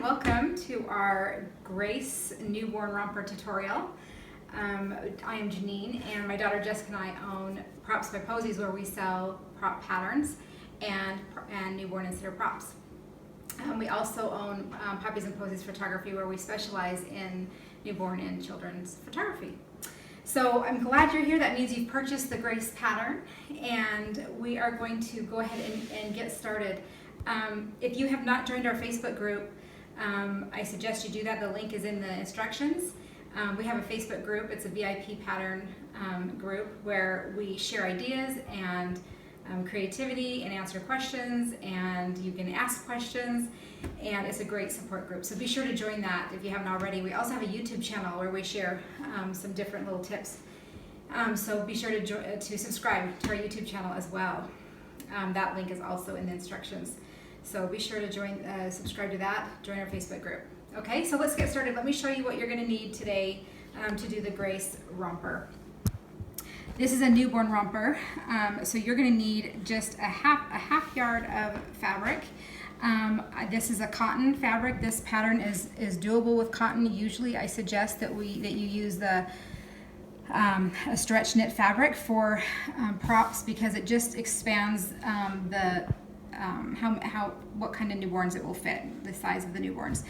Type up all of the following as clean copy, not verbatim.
and welcome to our Grace newborn romper tutorial. I am Janine, and my daughter Jessica and I own Props by Posies, where we sell prop patterns and newborn and sitter props. We also own Poppies and Posies Photography, where we specialize in newborn and children's photography. So I'm glad you're here. That means you've purchased the Grace pattern, and we are going to go ahead and get started. If you have not joined our Facebook group, I suggest you do that. The link is in the instructions. We have a Facebook group. It's a VIP pattern group where we share ideas and creativity and answer questions, and you can ask questions, and it's a great support group. So be sure to join that if you haven't already. We also have a YouTube channel where we share some different little tips. So be sure to subscribe to our YouTube channel as well. That link is also in the instructions. So be sure to subscribe to that, join our Facebook group. Okay, so let's get started. Let me show you what you're gonna need today to do the Grace romper. This is a newborn romper, so you're gonna need just a half yard of fabric. This is a cotton fabric. This pattern is doable with cotton. Usually I suggest that you use a stretch knit fabric for props, because it just expands what kind of newborns it will fit, the size of the newborns.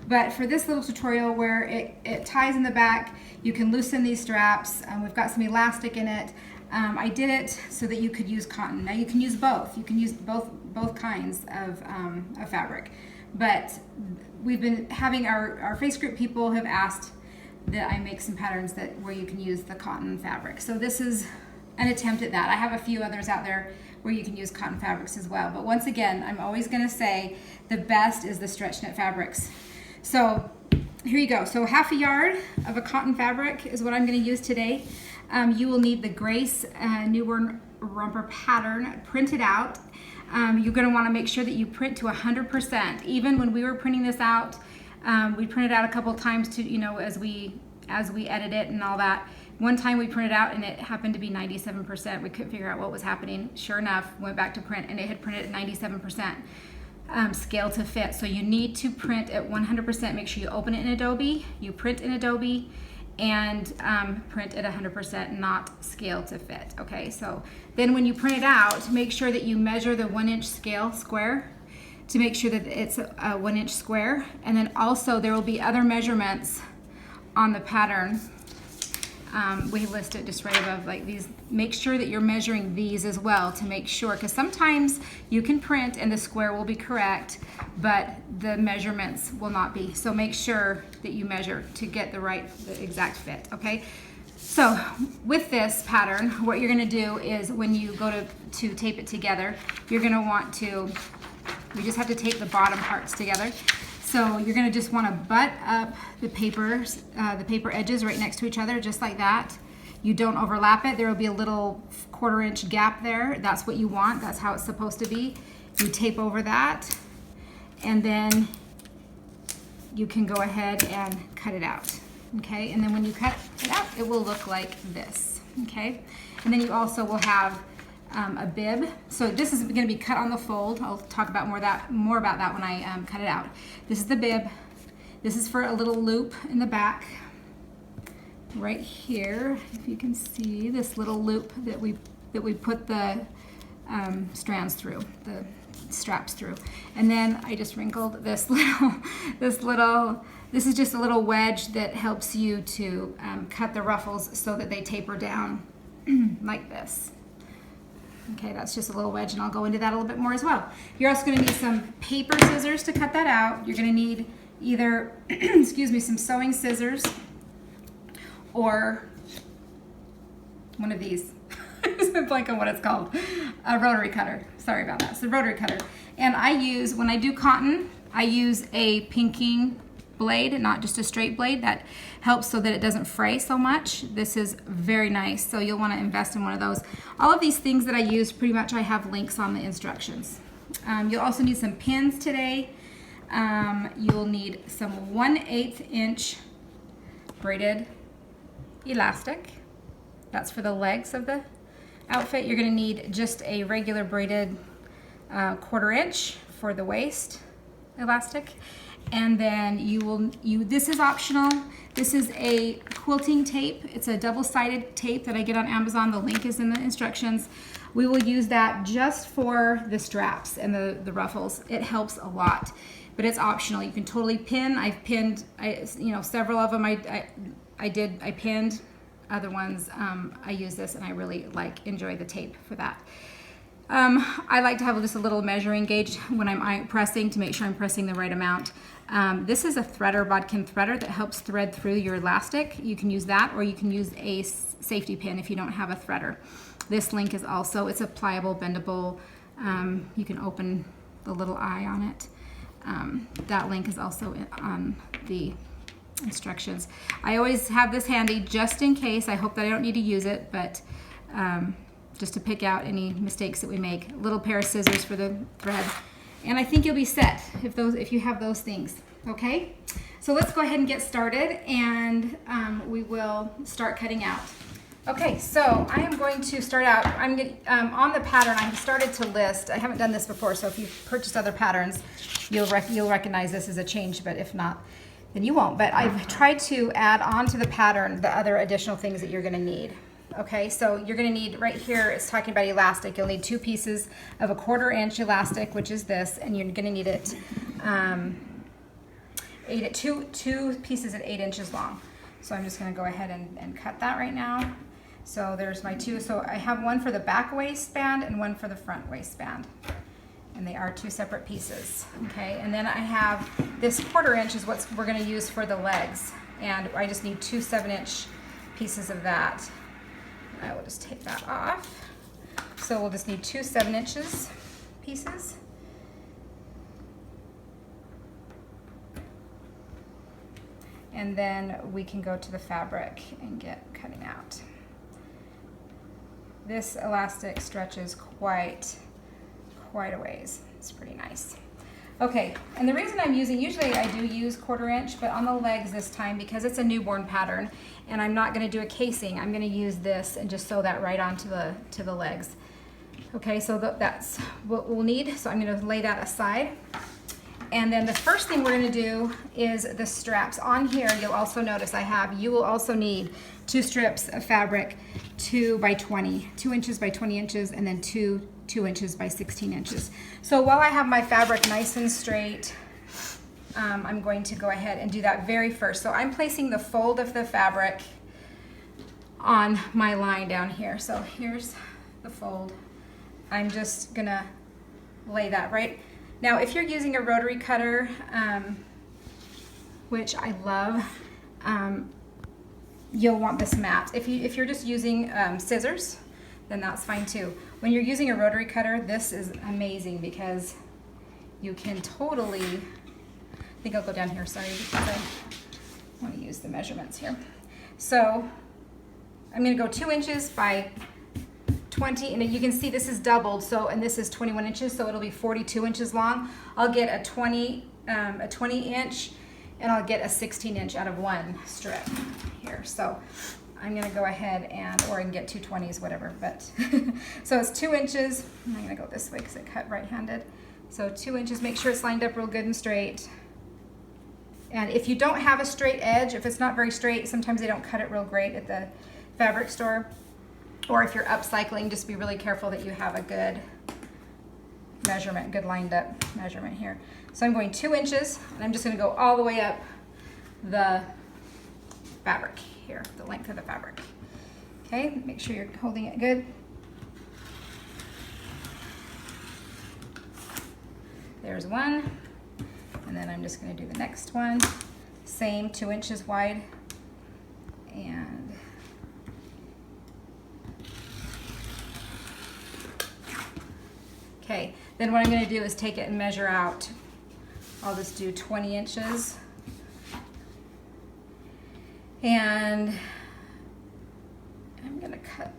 But for this little tutorial where it ties in the back, you can loosen these straps. We've got some elastic in it. I did it so that you could use cotton. Now you can use both. You can use both kinds of fabric. But we've been having our face group people have asked that I make some patterns where you can use the cotton fabric. So this is an attempt at that. I have a few others out there where you can use cotton fabrics as well. But once again, I'm always gonna say the best is the stretch knit fabrics. So here you go. So half a yard of a cotton fabric is what I'm gonna use today. You will need the Grace newborn romper pattern printed out. You're gonna wanna make sure that you print to 100%. Even when we were printing this out, we printed out a couple times to, as we edit it and all that. One time we printed out and it happened to be 97%. We couldn't figure out what was happening. Sure enough, went back to print and it had printed at 97%. Scale to fit. So you need to print at 100%. Make sure you open it in Adobe, you print in Adobe, and print at 100%, not scale to fit. Okay, so then when you print it out, make sure that you measure the 1 inch scale square to make sure that it's a 1 inch square. And then also there will be other measurements on the pattern. We list it just right above, like these. Make sure that you're measuring these as well to make sure, because sometimes you can print and the square will be correct, but the measurements will not be. So make sure that you measure to get the exact fit, okay? So with this pattern, what you're gonna do is when you go to tape it together, you're gonna want to, you just have to tape the bottom parts together. So you're gonna just wanna butt up the paper edges right next to each other, just like that. You don't overlap it. There will be a little 1/4 inch gap there. That's what you want. That's how it's supposed to be. You tape over that, and then you can go ahead and cut it out, okay? And then when you cut it out, it will look like this, okay? And then you also will have a bib. So this is going to be cut on the fold. I'll talk about more about that when I cut it out. This is the bib. This is for a little loop in the back. Right here, if you can see this little loop that we put the strands through, the straps through. And then I just wrinkled this this is just a little wedge that helps you to cut the ruffles so that they taper down like this. Okay, that's just a little wedge, and I'll go into that a little bit more as well. You're also going to need some paper scissors to cut that out. You're going to need either, excuse me, some sewing scissors or one of these. I'm blank on what it's called. A rotary cutter. Sorry about that. It's a rotary cutter. And when I do cotton, I use a pinking blade, not just a straight blade. That helps so that it doesn't fray so much. This is very nice, so you'll want to invest in one of those. All of these things that I use, pretty much I have links on the instructions. You'll also need some pins today. You'll need some 1/8 inch braided elastic. That's for the legs of the outfit. You're going to need just a regular braided 1/4 inch for the waist elastic. And then this is optional. This is a quilting tape. It's a double-sided tape that I get on Amazon. The link is in the instructions. We will use that just for the straps and the ruffles. It helps a lot, but it's optional. You can totally pin. I've pinned, several of them. I pinned. Other ones, I use this, and I really enjoy the tape for that. I like to have just a little measuring gauge when I'm pressing to make sure I'm pressing the right amount. This is a threader, bodkin threader, that helps thread through your elastic. You can use that, or you can use a safety pin if you don't have a threader. This link is also, it's a pliable, bendable, you can open the little eye on it. That link is also on the instructions. I always have this handy just in case. I hope that I don't need to use it, but just to pick out any mistakes that we make. A little pair of scissors for the thread. And I think you'll be set if you have those things, okay? So let's go ahead and get started, and we will start cutting out. Okay, so I am going to start out. I'm on the pattern. I've started to list. I haven't done this before, so if you've purchased other patterns, you'll recognize this as a change, but if not, then you won't. But I've tried to add on to the pattern the other additional things that you're gonna need. Okay, so you're gonna need, right here, it's talking about elastic. You'll need 2 pieces of a 1/4 inch elastic, which is this, and you're gonna need it, two pieces at 8 inches long. So I'm just gonna go ahead and cut that right now. So there's my 2. So I have one for the back waistband and one for the front waistband. And they are 2 separate pieces, okay? And then I have this 1/4 inch is what we're gonna use for the legs. And I just need 2 7-inch pieces of that. I will just take that off. So we'll just need 2 7 inches pieces. And then we can go to the fabric and get cutting out. This elastic stretches quite a ways. It's pretty nice. Okay, and the reason I'm using, usually I do use 1/4 inch, but on the legs this time, because it's a newborn pattern and I'm not gonna do a casing, I'm gonna use this and just sew that right onto the legs. Okay, so that's what we'll need. So I'm gonna lay that aside. And then the first thing we're gonna do is the straps. On here, you'll also notice you will also need 2 strips of fabric, 2 by 20, 2 inches by 20 inches, and then 2 inches by 16 inches. So while I have my fabric nice and straight, I'm going to go ahead and do that very first. So I'm placing the fold of the fabric on my line down here. So here's the fold. I'm just gonna lay that right. Now, if you're using a rotary cutter, which I love, you'll want this mat. If you're just using scissors, then that's fine too. When you're using a rotary cutter, this is amazing because you can totally, I think I'll go down here, sorry, because I want to use the measurements here. So I'm going to go 2 inches by 20, and you can see this is doubled, so, and this is 21 inches, so it'll be 42 inches long. I'll get a 20 inch, and I'll get a 16 inch out of one strip here. So I'm gonna go ahead or I can get 2 20s, whatever, but so it's 2 inches. I'm gonna go this way because I cut right-handed. So 2 inches, make sure it's lined up real good and straight. And if you don't have a straight edge, if it's not very straight, sometimes they don't cut it real great at the fabric store. Or if you're upcycling, just be really careful that you have a good measurement, good lined up measurement here. So I'm going 2 inches, and I'm just gonna go all the way up the fabric here, the length of the fabric. Okay, make sure you're holding it good. There's one, and then I'm just gonna do the next one. Same, 2 inches wide, and okay, then what I'm going to do is take it and measure out. I'll just do 20 inches. And I'm going to cut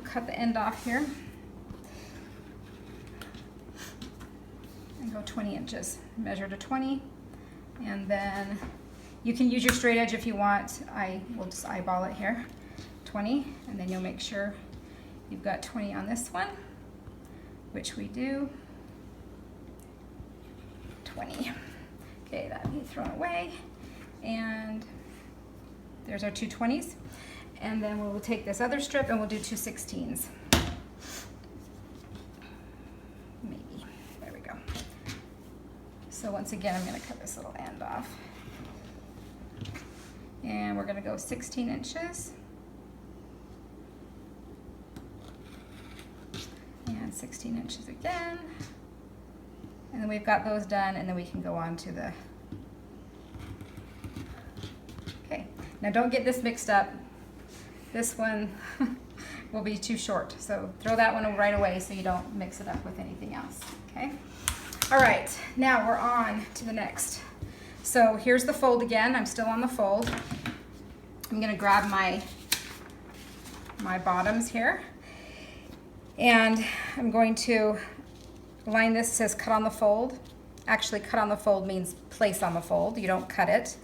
cut the end off here. And go 20 inches. Measure to 20. And then you can use your straight edge if you want. I will just eyeball it here. 20. And then you'll make sure you've got 20 on this one, which we do. 20. Okay, Okay, that'll be thrown away. And there's our 220s. And then we'll take this other strip and we'll do 216s. Maybe. There we go. So once again, I'm going to cut this little end off. And we're going to go 16 inches. And 16 inches again. And then we've got those done, and then we can go on to the... Okay, now don't get this mixed up. This one will be too short, so throw that one right away so you don't mix it up with anything else, okay? All right, now we're on to the next. So here's the fold again. I'm still on the fold. I'm gonna grab my bottoms here, and I'm going to line this. It says cut on the fold. Actually, cut on the fold means place on the fold. You don't cut it.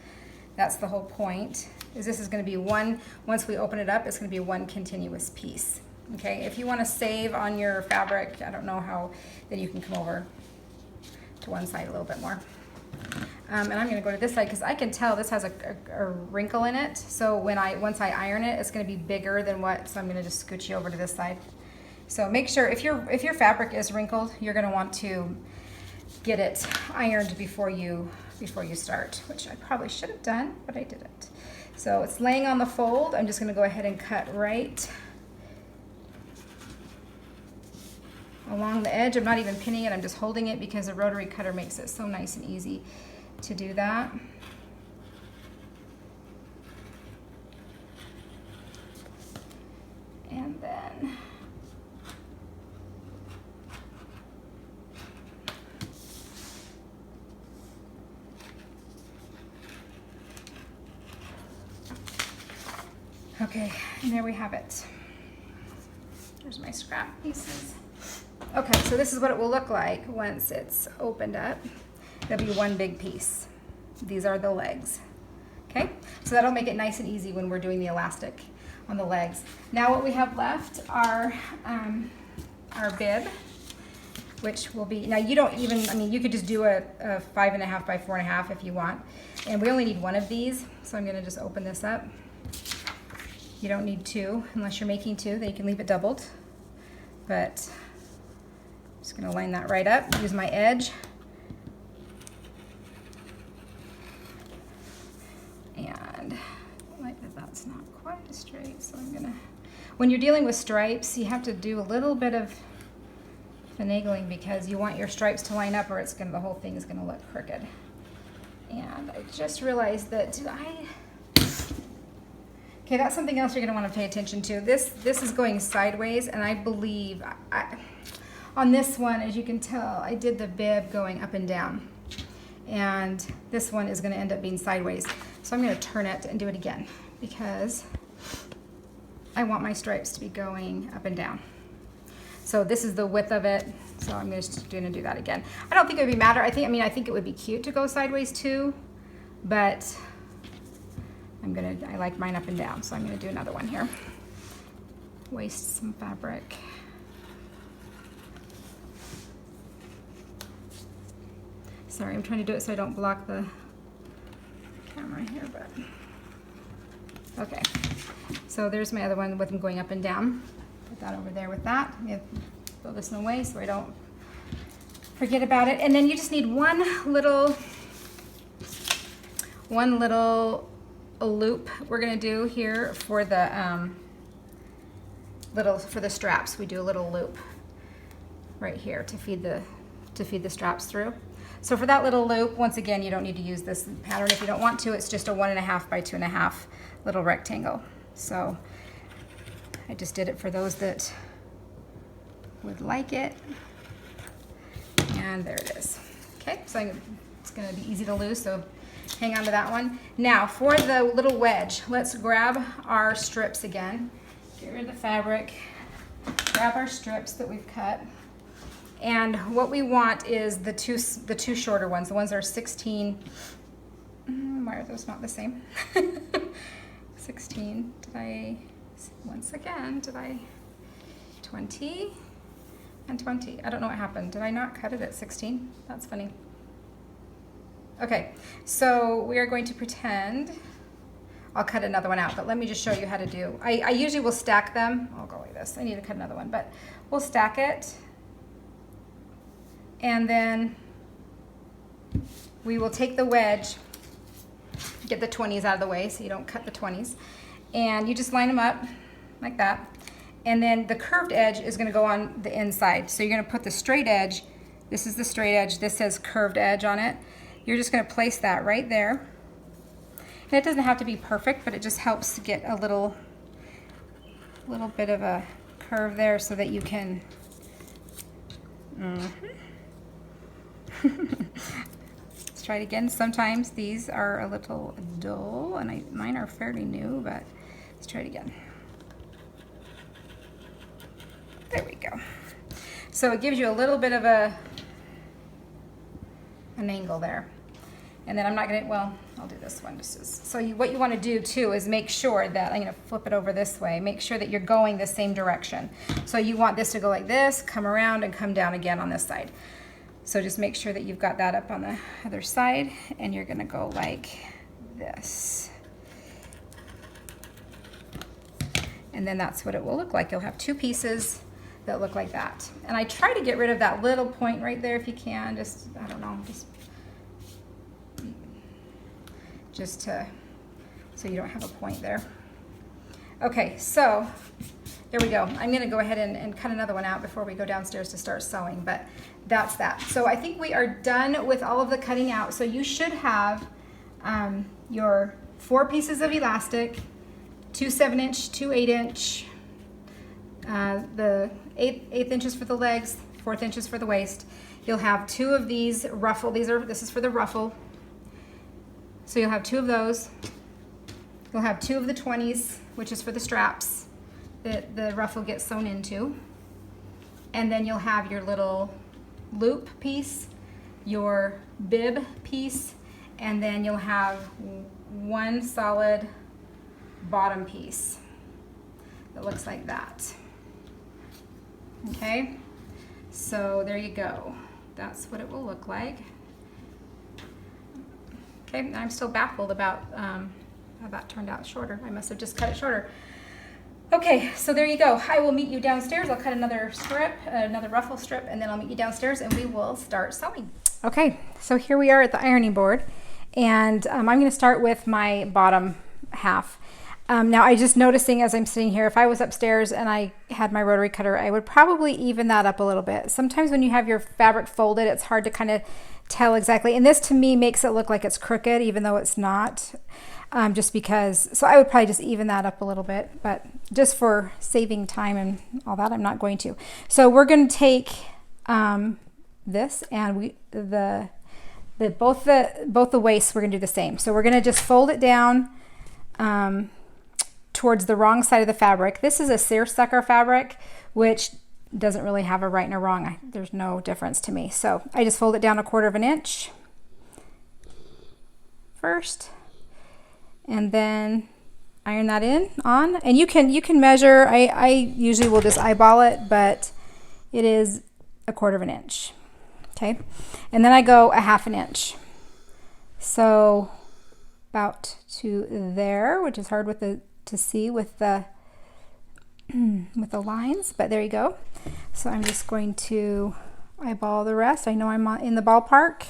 That's the whole point. Is this is going to be one, once we open it up, it's going to be one continuous piece. Okay, if you want to save on your fabric, I don't know how, then you can come over to one side a little bit more. And I'm going to go to this side because I can tell this has a wrinkle in it. So once I iron it, it's going to be bigger than what, so I'm going to just scooch you over to this side. So make sure, if your fabric is wrinkled, you're going to want to get it ironed before you start, which I probably should have done, but I didn't. So it's laying on the fold. I'm just going to go ahead and cut right along the edge. I'm not even pinning it, I'm just holding it because the rotary cutter makes it so nice and easy to do that. And then okay, and there we have it. There's my scrap pieces. Okay, so this is what it will look like once it's opened up. There'll be one big piece. These are the legs. Okay, so that'll make it nice and easy when we're doing the elastic on the legs. Now what we have left are our bib, which will be, now you don't even, I mean, you could just do a 5.5 by 4.5 if you want. And we only need one of these, so I'm gonna just open this up. You don't need two, unless you're making two, then you can leave it doubled. But I'm just gonna line that right up, use my edge. And like that's not quite as straight, so I'm gonna, when you're dealing with stripes, you have to do a little bit of finagling because you want your stripes to line up or it's gonna, the whole thing is gonna look crooked. And I just realized that, okay, that's something else you're going to want to pay attention to. This is going sideways, and I believe on this one, as you can tell, I did the bib going up and down. And this one is going to end up being sideways. So I'm going to turn it and do it again because I want my stripes to be going up and down. So this is the width of it. So I'm just going to do that again. I don't think it would be matter. I think it would be cute to go sideways too, but I like mine up and down, so I'm gonna do another one here. Waste some fabric. Sorry, I'm trying to do it so I don't block the camera here, but okay. So there's my other one with them going up and down. Put that over there with that. I'm gonna throw this away so I don't forget about it. And then you just need one little loop we're gonna do here for the for the straps. We do a little loop right here to feed the straps through. So for that little loop, once again, you don't need to use this pattern if you don't want to. It's just a 1.5 by 2.5 little rectangle. So I just did it for those that would like it. And there it is. Okay, so it's gonna be easy to lose, so hang on to that one. Now for the little wedge, let's grab our strips again. Get rid of the fabric, grab our strips that we've cut. And what we want is the two shorter ones, the ones that are 16. Why are those not the same? 16, once again, 20 and 20. I don't know what happened. Did I not cut it at 16? That's funny. Okay, so we are going to pretend, I'll cut another one out, but let me just show you how to do. I usually will stack them. I'll go like this. I need to cut another one, but we'll stack it. And then we will take the wedge, get the 20s out of the way so you don't cut the 20s. And you just line them up like that. And then the curved edge is gonna go on the inside. So you're gonna put the straight edge, this is the straight edge, this says curved edge on it. You're just gonna place that right there. And it doesn't have to be perfect, but it just helps to get a little bit of a curve there so that you can, Let's try it again. Sometimes these are a little dull, and mine are fairly new, but let's try it again. There we go. So it gives you a little bit of an angle there. And then I'm not gonna, well, I'll do this one just as, so what you wanna do too is make sure that, I'm gonna flip it over this way, make sure that you're going the same direction. So you want this to go like this, come around and come down again on this side. So just make sure that you've got that up on the other side, and you're gonna go like this. And then that's what it will look like. You'll have two pieces that look like that. And I try to get rid of that little point right there if you can, just, I don't know, just to, so you don't have a point there. Okay, so there we go. I'm gonna go ahead and cut another one out before we go downstairs to start sewing, but that's that. So I think we are done with all of the cutting out. So you should have your 4 pieces of elastic, 2 7-inch, 2 8-inch, the 8th inches for the legs, 4th inches for the waist. You'll have 2 of these ruffle, this is for the ruffle. So you'll have 2 of those. You'll have 2 of the 20s, which is for the straps that the ruffle gets sewn into. And then you'll have your little loop piece, your bib piece, and then you'll have 1 solid bottom piece that looks like that. Okay, so there you go. That's what it will look like. Okay, I'm still baffled about how that turned out shorter. I must have just cut it shorter. Okay, so there you go. I will meet you downstairs. I'll cut another strip, another ruffle strip, and then I'll meet you downstairs and we will start sewing. Okay, so here we are at the ironing board, and I'm gonna start with my bottom half. Now I just noticing as I'm sitting here, if I was upstairs and I had my rotary cutter, I would probably even that up a little bit. Sometimes when you have your fabric folded, it's hard to kind of tell exactly. And this to me makes it look like it's crooked, even though it's not, just because, so I would probably just even that up a little bit, but just for saving time and all that, I'm not going to. So we're going to take this and both the waists, we're going to do the same. So we're going to just fold it down towards the wrong side of the fabric. This is a seersucker fabric, which doesn't really have a right and a wrong. There's no difference to me. So I just fold it down 1/4 inch first, and then iron that on. And you can measure. I usually will just eyeball it, but it is 1/4 inch. Okay, and then I go 1/2 inch. So about to there, which is hard to see with the lines, but there you go. So I'm just going to eyeball the rest. I know I'm in the ballpark.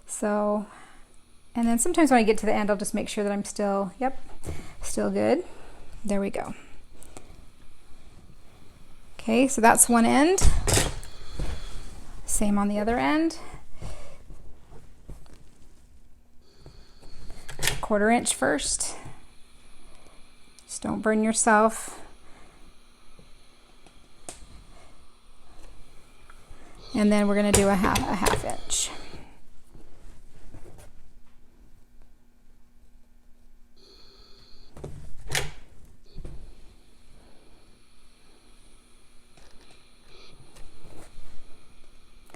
So, and then sometimes when I get to the end, I'll just make sure that I'm still, yep, still good. There we go. Okay, so that's one end. Same on the other end. 1/4 inch first. Just don't burn yourself. And then we're going to do a half inch.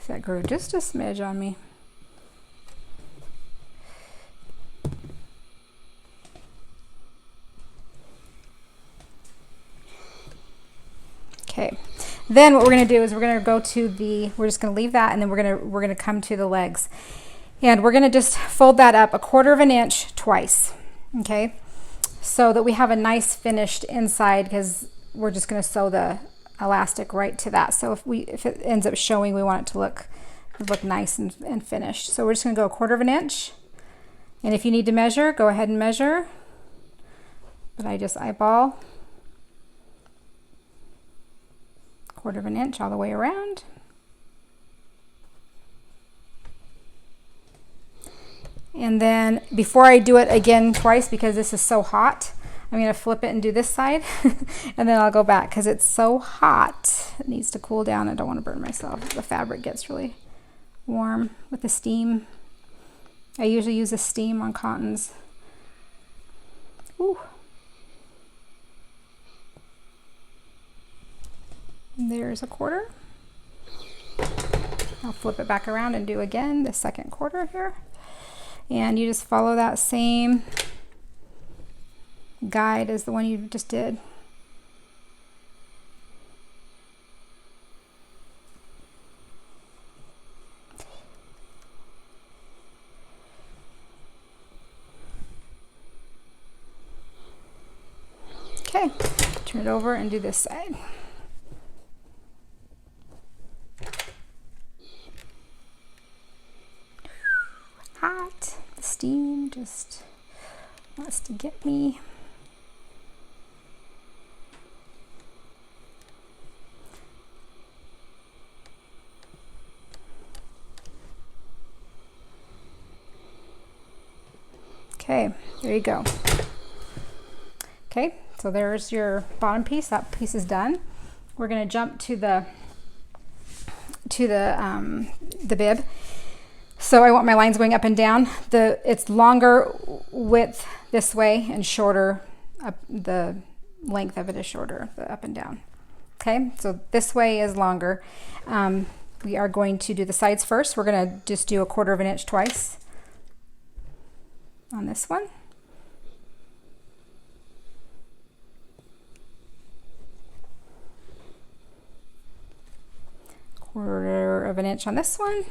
That grew just a smidge on me. Okay, then what we're going to do is we're going to go to we're just going to leave that, and then we're going to come to the legs. And we're going to just fold that up 1/4 of an inch twice, okay, so that we have a nice finished inside, because we're just going to sew the elastic right to that. So if it ends up showing, we want it to look nice and finished. So we're just going to go 1/4 of an inch. And if you need to measure, go ahead and measure. But I just eyeball 1/4 of an inch all the way around. And then before I do it again twice, because this is so hot, I'm going to flip it and do this side and then I'll go back because it's so hot. It needs to cool down. I don't want to burn myself. The fabric gets really warm with the steam. I usually use a steam on cottons. Ooh. And there's 1/4. I'll flip it back around and do again the 2nd 1/4 here. And you just follow that same guide as the one you just did. Okay, turn it over and do this side. Hot. The steam just wants to get me. Okay, there you go. Okay, so there's your bottom piece. That piece is done. We're going to jump to the bib. So I want my lines going up and down. It's longer width this way and shorter up, the length of it is shorter, the up and down. Okay, so this way is longer. We are going to do the sides first. We're going to just do 1/4 of an inch twice on this one. Quarter of an inch on this one.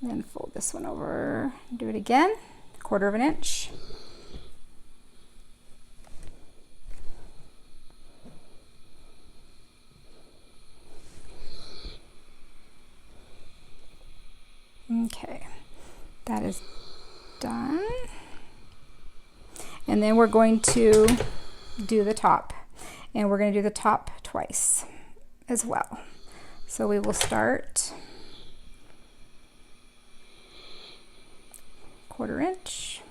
Then fold this one over, do it again, 1/4 of an inch. Okay, that is done. And then we're going to do the top. And we're going to do the top twice as well. So we will start 1/4 inch.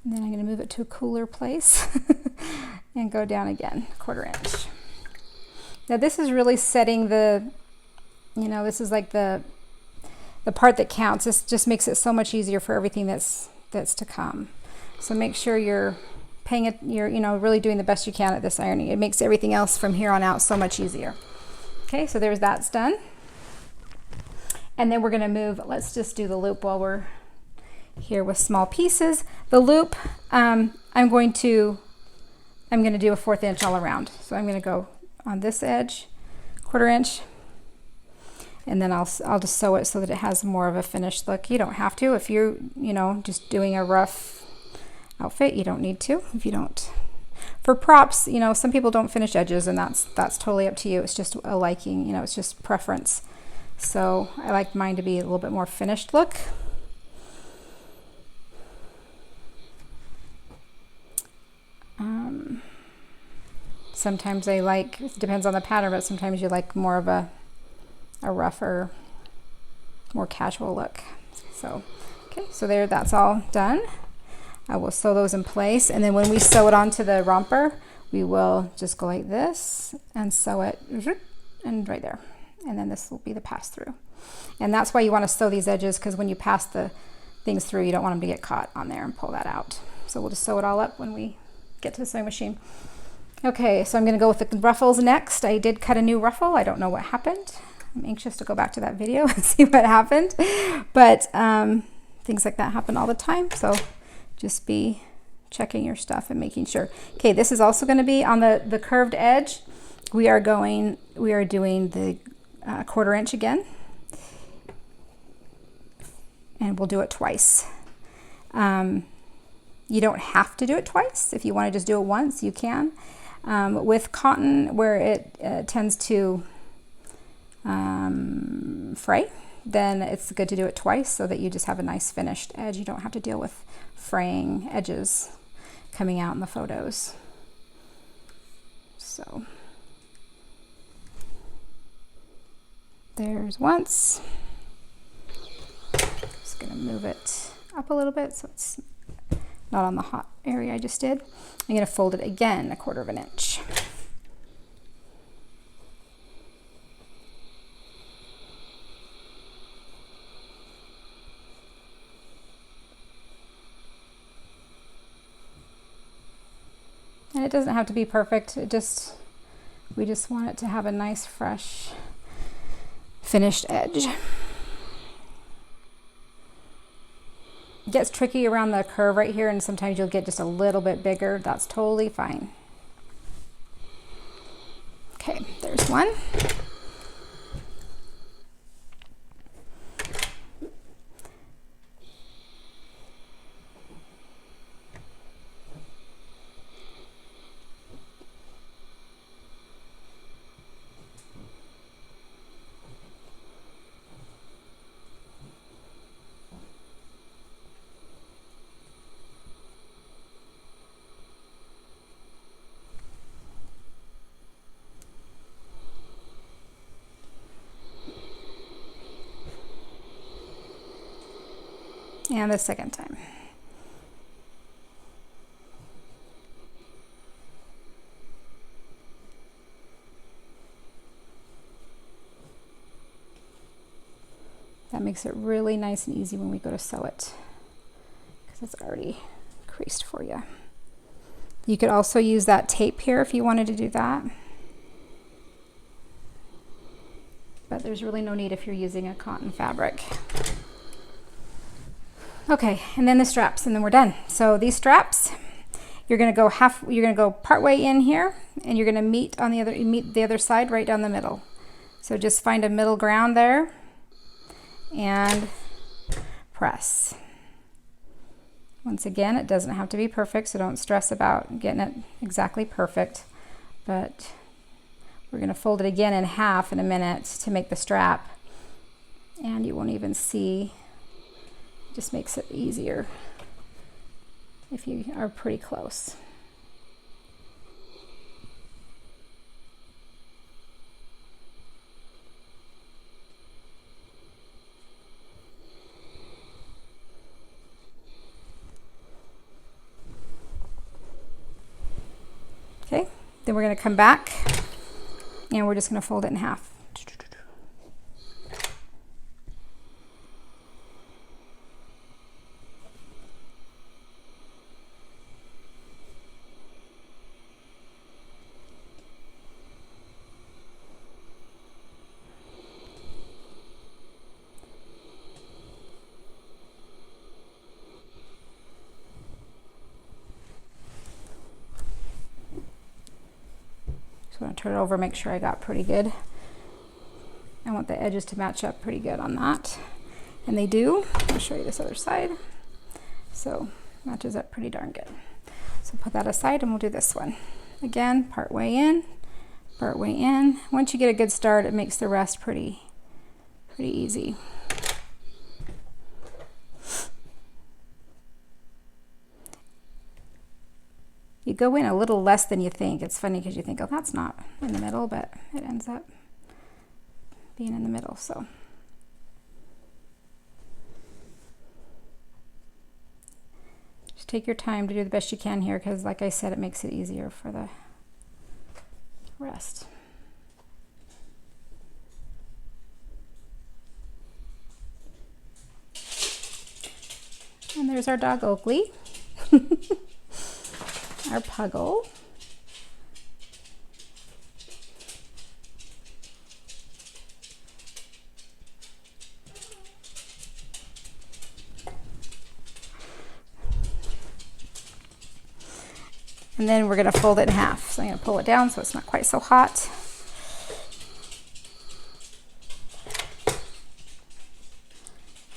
And then I'm going to move it to a cooler place and go down again, 1/4 inch. Now this is really setting the, this is like the part that counts. This just makes it so much easier for everything that's to come. So make sure you're paying it, you're really doing the best you can at this ironing. It makes everything else from here on out so much easier. Okay, so that's done. And then we're going to move, let's just do the loop while we're here with small pieces. The loop, I'm going to do a 1/4 inch all around. So I'm going to go on this edge, 1/4 inch, and then I'll just sew it so that it has more of a finished look. You don't have to. If you're, just doing a rough outfit, you don't need to. If you don't, for props, some people don't finish edges, and that's totally up to you. It's just a liking, it's just preference. So I like mine to be a little bit more finished look. Sometimes I like, it depends on the pattern, but sometimes you like more of a rougher, more casual look. So, okay, so that's all done. I will sew those in place, and then when we sew it onto the romper, we will just go like this and sew it, and right there. And then this will be the pass through. And that's why you want to sew these edges, because when you pass the things through, you don't want them to get caught on there and pull that out. So we'll just sew it all up when we get to the sewing machine. Okay, so I'm going to go with the ruffles next. I did cut a new ruffle. I don't know what happened. I'm anxious to go back to that video and see what happened. But things like that happen all the time. So just be checking your stuff and making sure. Okay, this is also going to be on the curved edge. We are doing the 1/4 inch again, and we'll do it twice. You don't have to do it twice. If you want to just do it once, you can. With cotton, where it tends to fray, then it's good to do it twice so that you just have a nice finished edge. You don't have to deal with fraying edges coming out in the photos. So there's once. Just gonna move it up a little bit so it's not on the hot area I just did. I'm gonna fold it again 1/4 inch. And it doesn't have to be perfect. We just want it to have a nice, fresh, finished edge. It gets tricky around the curve right here, and sometimes you'll get just a little bit bigger. That's totally fine. Okay, there's one. And the second time. That makes it really nice and easy when we go to sew it, because it's already creased for you. You could also use that tape here if you wanted to do that, but there's really no need if you're using a cotton fabric. Okay, and then the straps, and then we're done. So these straps, you're gonna go partway in here, and you're gonna meet the other side right down the middle. So just find a middle ground there and press. Once again, it doesn't have to be perfect, so don't stress about getting it exactly perfect, but we're gonna fold it again in half in a minute to make the strap, and you won't even see. Just makes it easier if you are pretty close. Okay, then we're going to come back and we're just going to fold it in half. I'm going to turn it over, make sure I got pretty good. I want the edges to match up pretty good on that. And they do. I'll show you this other side. So matches up pretty darn good. So put that aside and we'll do this one. Again, part way in, part way in. Once you get a good start, it makes the rest pretty easy. You go in a little less than you think. It's funny because you think, oh, that's not in the middle, but it ends up being in the middle. So just take your time to do the best you can here, because like I said, it makes it easier for the rest. And there's our dog Oakley. Our puggle. And then we're going to fold it in half. So I'm going to pull it down so it's not quite so hot.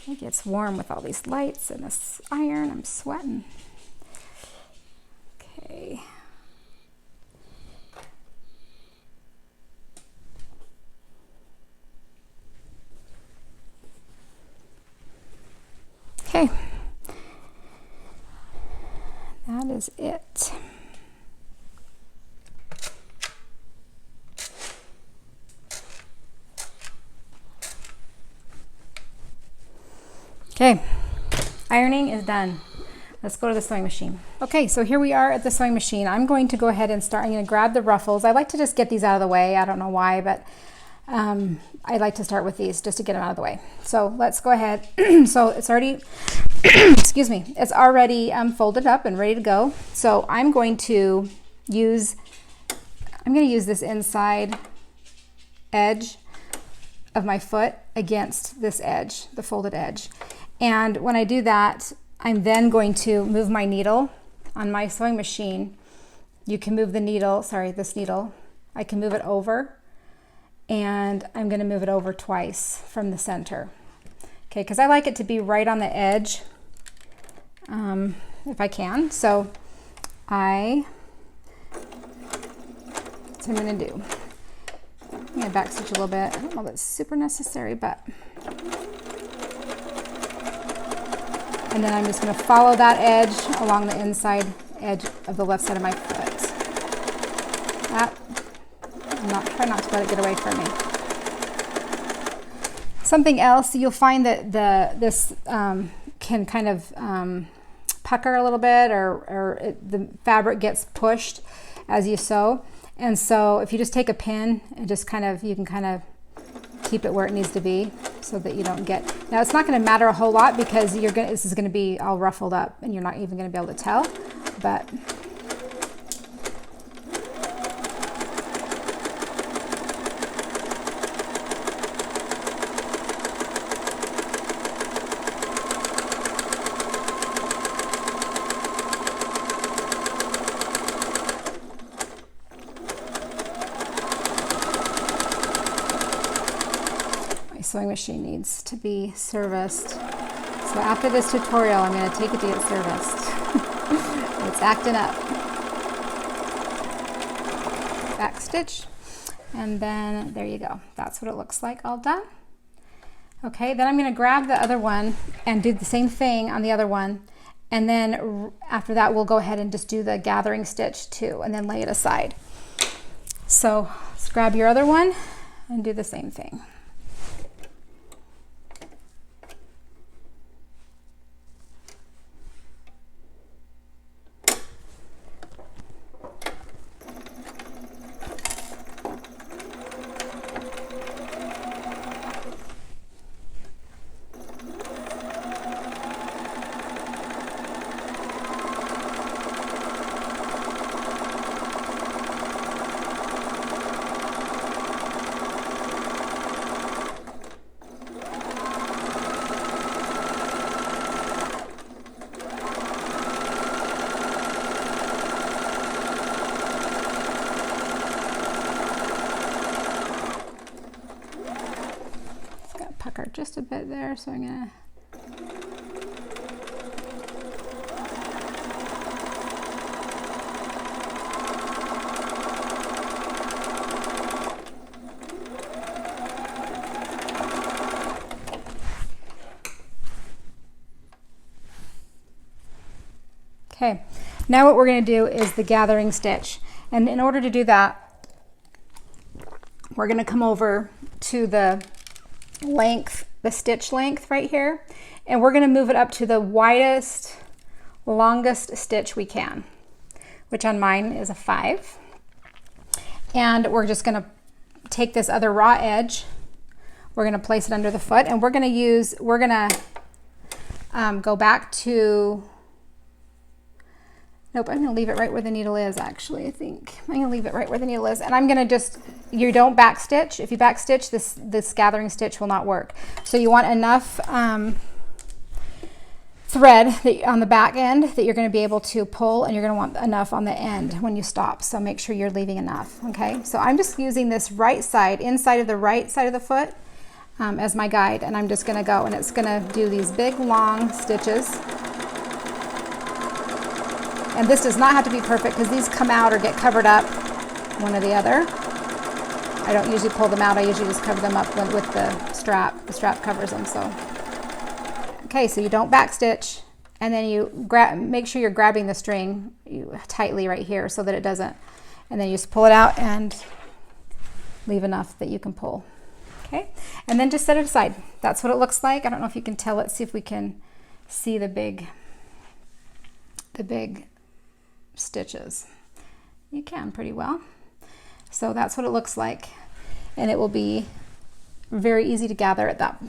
It gets warm with all these lights and this iron. I'm sweating. Okay. Okay. That is it. Okay, ironing is done. Let's go to the sewing machine. Okay, so here we are at the sewing machine. I'm going to go ahead and start. I'm going to grab the ruffles. I like to just get these out of the way. I don't know why, but I like to start with these just to get them out of the way. So let's go ahead. So it's already, excuse me, it's already folded up and ready to go. So I'm going to use this inside edge of my foot against this edge, the folded edge. And when I do that, I'm then going to move my needle on my sewing machine. You can move the needle, this needle, I can move it over, and I'm going to move it over twice from the center. Okay, because I like it to be right on the edge if I can. So that's what I'm going to do. I'm going to back stitch a little bit. I don't know if that's super necessary, but. And then I'm just going to follow that edge along the inside edge of the left side of my foot. Try not to let it get away from me. Something else, you'll find that this can kind of pucker a little bit, or the fabric gets pushed as you sew. And so if you just take a pin and just you can kind of keep it where it needs to be so that you don't get, now it's not going to matter a whole lot because this is going to be all ruffled up and you're not even going to be able to tell, but sewing machine needs to be serviced. So after this tutorial, I'm going to take it to get serviced. It's acting up. Back stitch, and then there you go. That's what it looks like all done. Okay, then I'm going to grab the other one and do the same thing on the other one, and then after that we'll go ahead and just do the gathering stitch too, and then lay it aside. So let's grab your other one and do the same thing. Pucker just a bit there, so I'm gonna okay, now what we're going to do is the gathering stitch, and in order to do that we're going to come over to the length, the stitch length right here, and we're going to move it up to the widest, longest stitch we can, which on mine is a 5. And we're just going to take this other raw edge, we're going to place it under the foot, and we're going to go back to, nope, I'm going to leave it right where the needle is, actually. I think I'm going to leave it right where the needle is, and I'm going to just, you don't back stitch. If you back stitch, this gathering stitch will not work. So you want enough thread that, on the back end, that you're going to be able to pull, and you're going to want enough on the end when you stop. So make sure you're leaving enough. Okay, so I'm just using this right side, inside of the right side of the foot, as my guide, and I'm just going to go, and it's going to do these big long stitches. And this does not have to be perfect because these come out or get covered up, one or the other. I don't usually pull them out. I usually just cover them up with the strap. The strap covers them. So, okay, so you don't back stitch, and then you make sure you're grabbing the string tightly right here so that it doesn't, and then you just pull it out and leave enough that you can pull. Okay, and then just set it aside. That's what it looks like. I don't know if you can tell. Let's see if we can see the big stitches. You can pretty well. So that's what it looks like, and it will be very easy to gather at that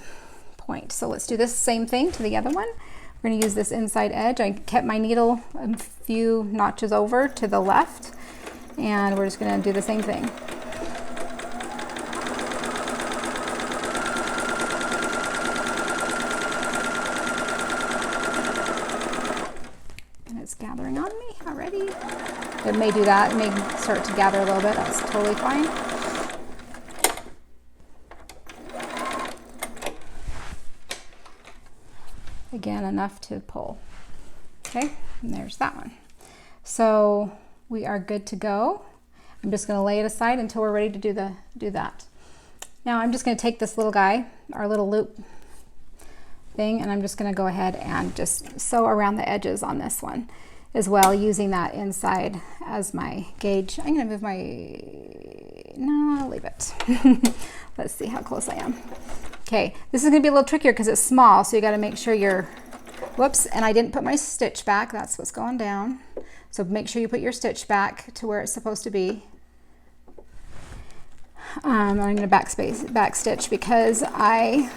point. So let's do this same thing to the other one. We're going to use this inside edge. I kept my needle a few notches over to the left, and we're just going to do the same thing. And it's gathering on me already. It may do that. It may start to gather a little bit. That's totally fine. Again, enough to pull. Okay, and there's that one. So we are good to go. I'm just going to lay it aside until we're ready to do that. Now I'm just going to take this little guy, our little loop thing, and I'm just going to go ahead and just sew around the edges on this one as well, using that inside as my gauge. I'm going to move no, I'll leave it. Let's see how close I am. Okay, this is going to be a little trickier because it's small, so you got to make sure you're, whoops, and I didn't put my stitch back. That's what's going down. So make sure you put your stitch back to where it's supposed to be. I'm going to back stitch because I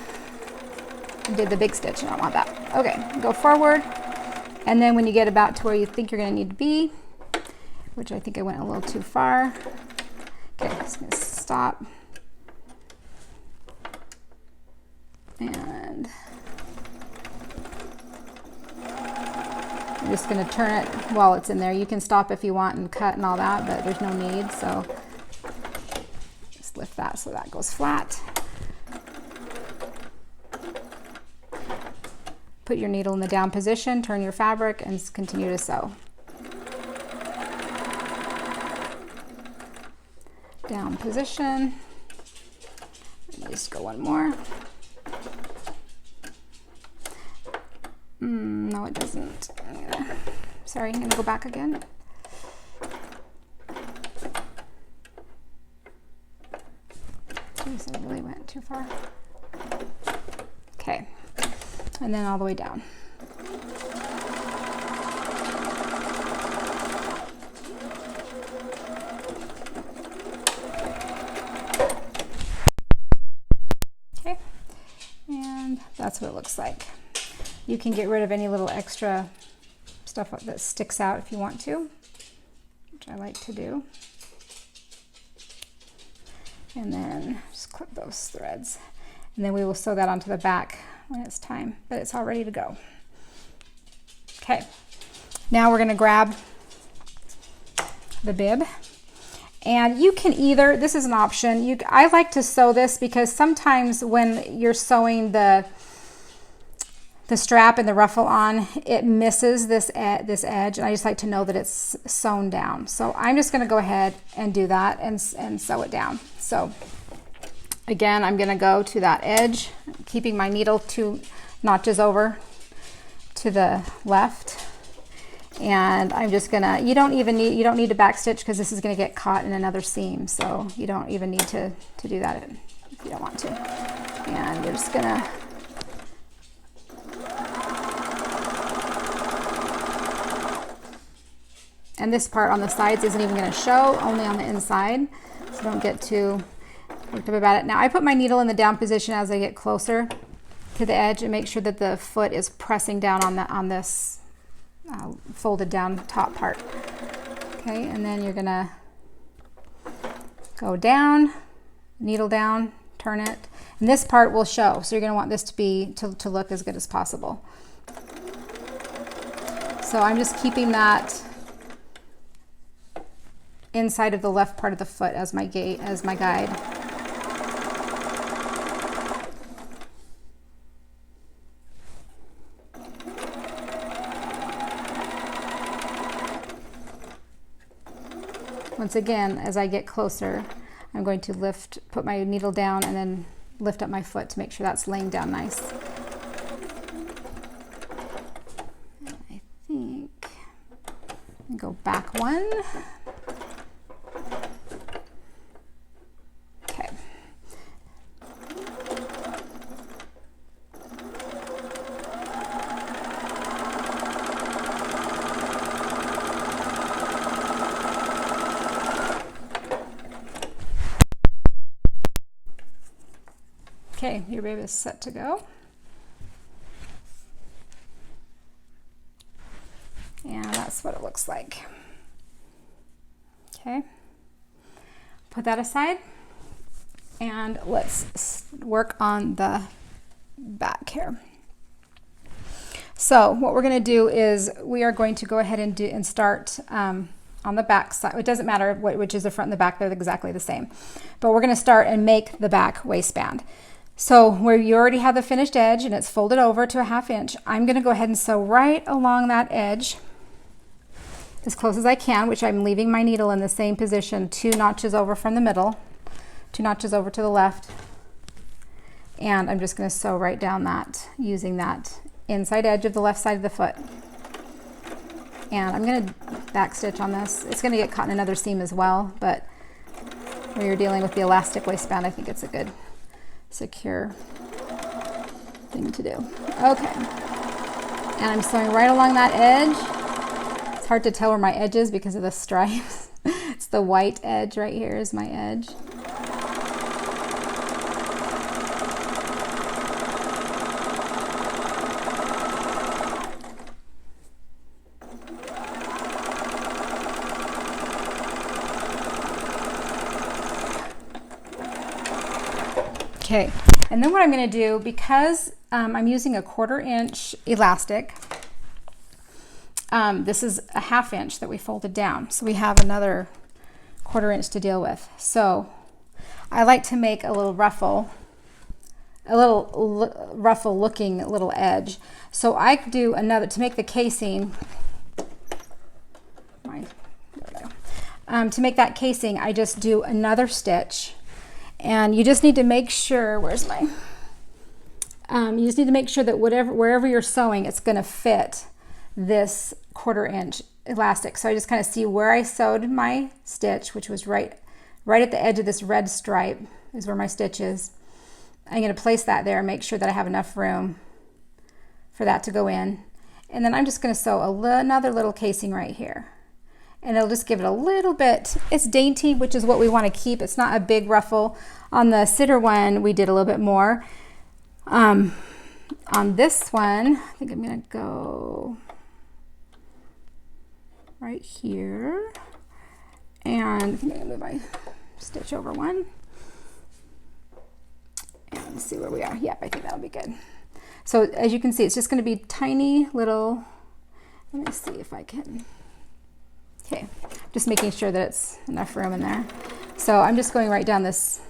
did the big stitch and I don't want that. Okay, go forward. And then when you get about to where you think you're going to need to be, which I think I went a little too far. Okay, just going to stop. And I'm just going to turn it while it's in there. You can stop if you want and cut and all that, but there's no need. So just lift that so that goes flat. Put your needle in the down position, turn your fabric, and continue to sew. Down position. Just go one more. No, it doesn't. Sorry, I'm going to go back again. Jeez, I really went too far. Okay. And then all the way down. Okay, and that's what it looks like. You can get rid of any little extra stuff that sticks out if you want to, which I like to do. And then just clip those threads. And then we will sew that onto the back when it's time, but it's all ready to go. Okay, now we're going to grab the bib, and you can either, this is an option, I like to sew this because sometimes when you're sewing the strap and the ruffle on, it misses this edge, and I just like to know that it's sewn down. So I'm just going to go ahead and do that and sew it down. So again, I'm going to go to that edge, keeping my needle 2 notches over to the left, and I'm just gonna, you don't need to back stitch because this is going to get caught in another seam, so you don't even need to do that if you don't want to. And you're just gonna and this part on the sides isn't even going to show, only on the inside, so don't get too worked up about it. Now I put my needle in the down position as I get closer to the edge and make sure that the foot is pressing down on this folded down top part. Okay, and then you're gonna go down, needle down, turn it, and this part will show. So you're gonna want this to look as good as possible. So I'm just keeping that inside of the left part of the foot as my guide. Once again, as I get closer, I'm going to put my needle down and then lift up my foot to make sure that's laying down nice. And I think go back one. Okay. Okay, your baby is set to go. And that's what it looks like. Okay, put that aside and let's work on the back here. So what we're going to do is we are going to go ahead and start on the back side. It doesn't matter which is the front and the back, they're exactly the same. But we're going to start and make the back waistband. So where you already have the finished edge and it's folded over to a 1/2 inch, I'm going to go ahead and sew right along that edge as close as I can, which I'm leaving my needle in the same position, 2 notches over from the middle, 2 notches over to the left. And I'm just going to sew right down that using that inside edge of the left side of the foot. And I'm going to back stitch on this. It's going to get caught in another seam as well, but when you're dealing with the elastic waistband, I think it's a good secure thing to do. Okay, and I'm sewing right along that edge. It's hard to tell where my edge is because of the stripes. It's the white edge right here is my edge. Okay, and then what I'm going to do, because I'm using a 1/4 inch elastic, this is a 1/2 inch that we folded down, so we have another 1/4 inch to deal with. So I like to make a little ruffle, looking little edge. So I do another, to make the casing, to make that casing, I just do another stitch. And you just need to make sure, where's my, you just need to make sure that wherever you're sewing, it's going to fit this 1/4 inch elastic. So I just kind of see where I sewed my stitch, which was right at the edge of this red stripe is where my stitch is. I'm going to place that there and make sure that I have enough room for that to go in. And then I'm just going to sew another little casing right here. And it'll just give it a little bit, it's dainty, which is what we want to keep. It's not a big ruffle. On the sitter one, we did a little bit more. On this one, I think I'm going to go right here. And I think I'm going to move my stitch over one. And let's see where we are. Yep, I think that'll be good. So as you can see, it's just going to be tiny little, let me see if I can. Okay, just making sure that it's enough room in there. So I'm just going right down this,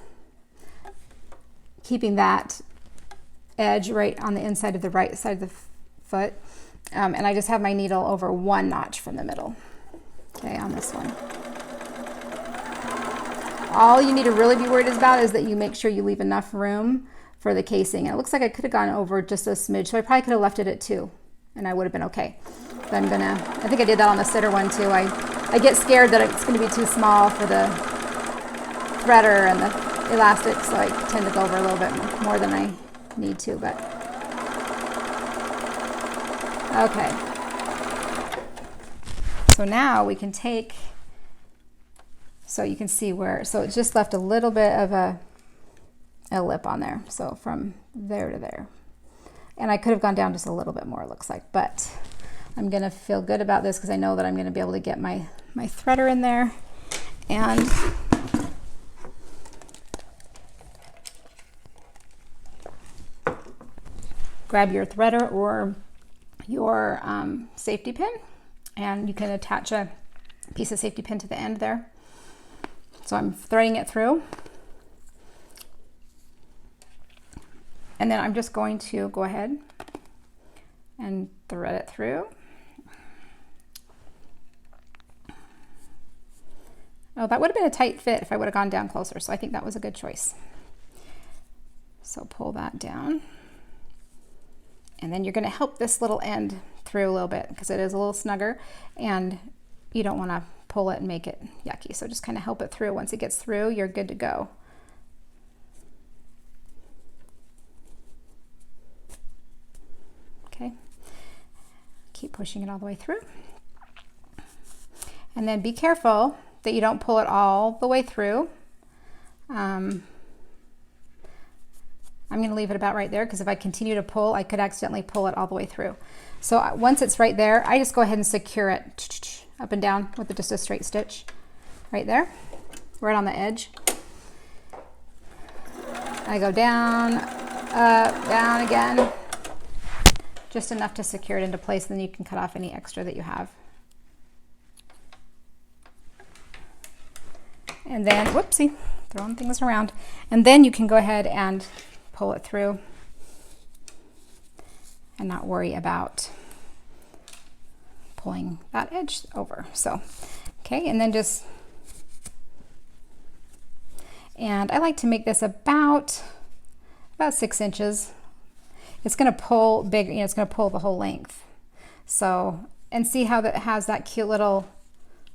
keeping that edge right on the inside of the right side of the foot. And I just have my needle over 1 notch from the middle, okay, on this one. All you need to really be worried about is that you make sure you leave enough room for the casing. And it looks like I could have gone over just a smidge, so I probably could have left it at 2 and I would have been okay. But I think I did that on the sitter one too. I get scared that it's going to be too small for the threader and the elastic, so I tend to go over a little bit more than I need to, but okay. So now we can take, so you can see where, so it's just left a little bit of a lip on there. So from there to there. And I could have gone down just a little bit more, it looks like, but I'm going to feel good about this because I know that I'm going to be able to get my threader in there. And grab your threader or your safety pin, and you can attach a piece of safety pin to the end there. So I'm threading it through, and then I'm just going to go ahead and thread it through. Oh, that would have been a tight fit if I would have gone down closer, so I think that was a good choice. So pull that down, and then you're going to help this little end through a little bit because it is a little snugger, and you don't want to pull it and make it yucky. So just kind of help it through. Once it gets through, you're good to go. Okay, keep pushing it all the way through, and then be careful that you don't pull it all the way through. I'm going to leave it about right there because if I continue to pull, I could accidentally pull it all the way through. So once it's right there, I just go ahead and secure it up and down with just a straight stitch right there, right on the edge. I go down, up, down again, just enough to secure it into place, then you can cut off any extra that you have. And then, whoopsie, throwing things around. And then you can go ahead and pull it through and not worry about pulling that edge over. So, okay, and then and I like to make this about 6 inches. It's going to pull big, it's going to pull the whole length. So, and see how that has that cute little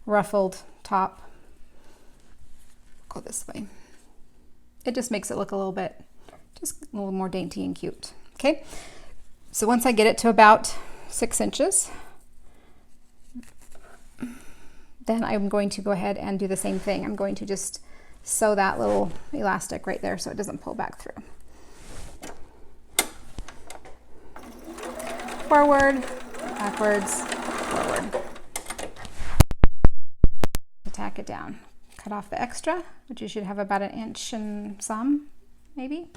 ruffled top. Go this way. It just makes it look a little bit, just a little more dainty and cute. Okay, so once I get it to about 6 inches, then I'm going to go ahead and do the same thing. I'm going to just sew that little elastic right there so it doesn't pull back through. Forward, backwards, forward. Tack it down. Cut off the extra, which you should have about 1 inch and some, maybe.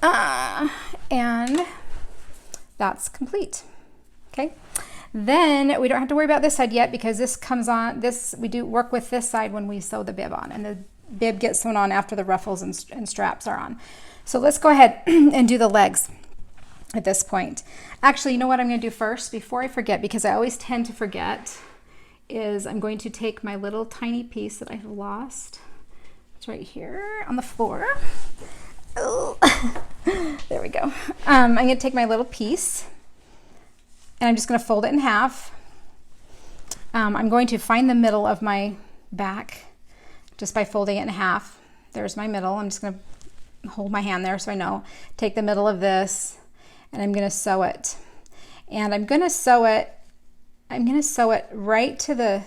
And that's complete. Okay. Then we don't have to worry about this side yet because this comes on, we do work with this side when we sew the bib on, and the bib gets sewn on after the ruffles and straps are on. So let's go ahead and do the legs at this point. Actually, you know what I'm going to do first before I forget, because I always tend to forget, is I'm going to take my little tiny piece that I have lost. It's right here on the floor. Oh, there we go. I'm going to take my little piece and I'm just going to fold it in half. I'm going to find the middle of my back just by folding it in half. There's my middle. I'm just going to hold my hand there so I know. Take the middle of this and I'm going to sew it. And I'm going to sew it right to the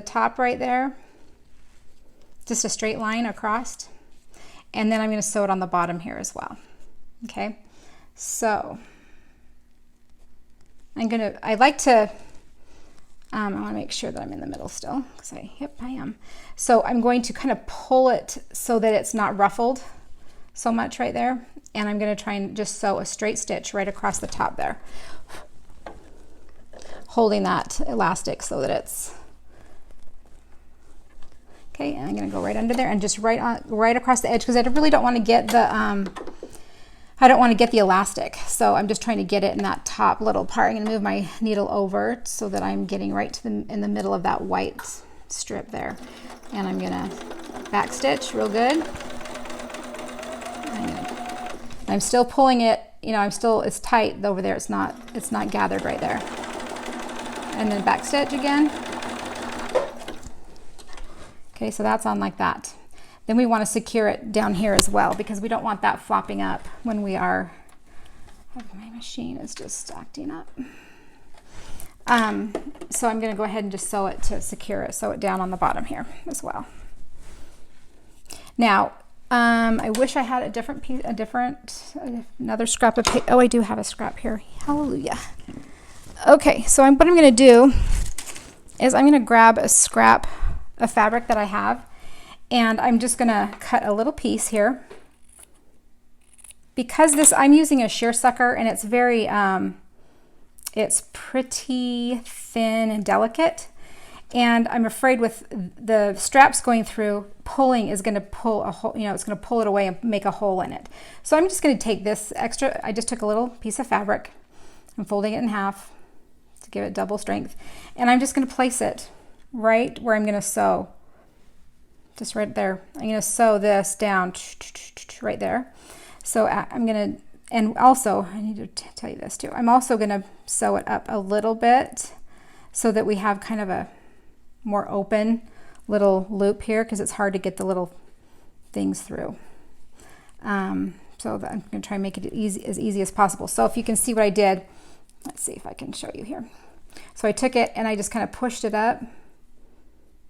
top right there, just a straight line across, and then I'm going to sew it on the bottom here as well. Okay, so I want to make sure that I'm in the middle still, because I am. So I'm going to kind of pull it so that it's not ruffled so much right there, and I'm going to try and just sew a straight stitch right across the top there, holding that elastic so that it's okay. And I'm going to go right under there and just right across the edge, because I really don't want to get the elastic. So I'm just trying to get it in that top little part. I'm going to move my needle over so that I'm getting right to in the middle of that white strip there, and I'm going to back stitch real good. I'm still pulling it, it's tight over there. It's not gathered right there. And then back stitch again. Okay, so that's on like that. Then we want to secure it down here as well, because we don't want that flopping up when we are, my machine is just acting up. So I'm going to go ahead and just sew it to secure it, sew it down on the bottom here as well. Now, I wish I had a different piece, another scrap of paper. Oh, I do have a scrap here. Hallelujah. Okay, so what I'm going to do is I'm going to grab a scrap of fabric that I have, and I'm just going to cut a little piece here. Because I'm using a shear sucker, and it's very, It's pretty thin and delicate. And I'm afraid with the straps going through, pulling is going to pull a hole, it's going to pull it away and make a hole in it. So I'm just going to take this extra, I just took a little piece of fabric, I'm folding it in half to give it double strength. And I'm just going to place it right where I'm going to sew. Just right there. I'm going to sew this down right there. So I'm going to, and also I need to tell you this too. I'm also going to sew it up a little bit so that we have kind of a more open little loop here, because it's hard to get the little things through. So that I'm going to try and make it as easy as possible. So if you can see what I did, let's see if I can show you here. So I took it and I just kind of pushed it up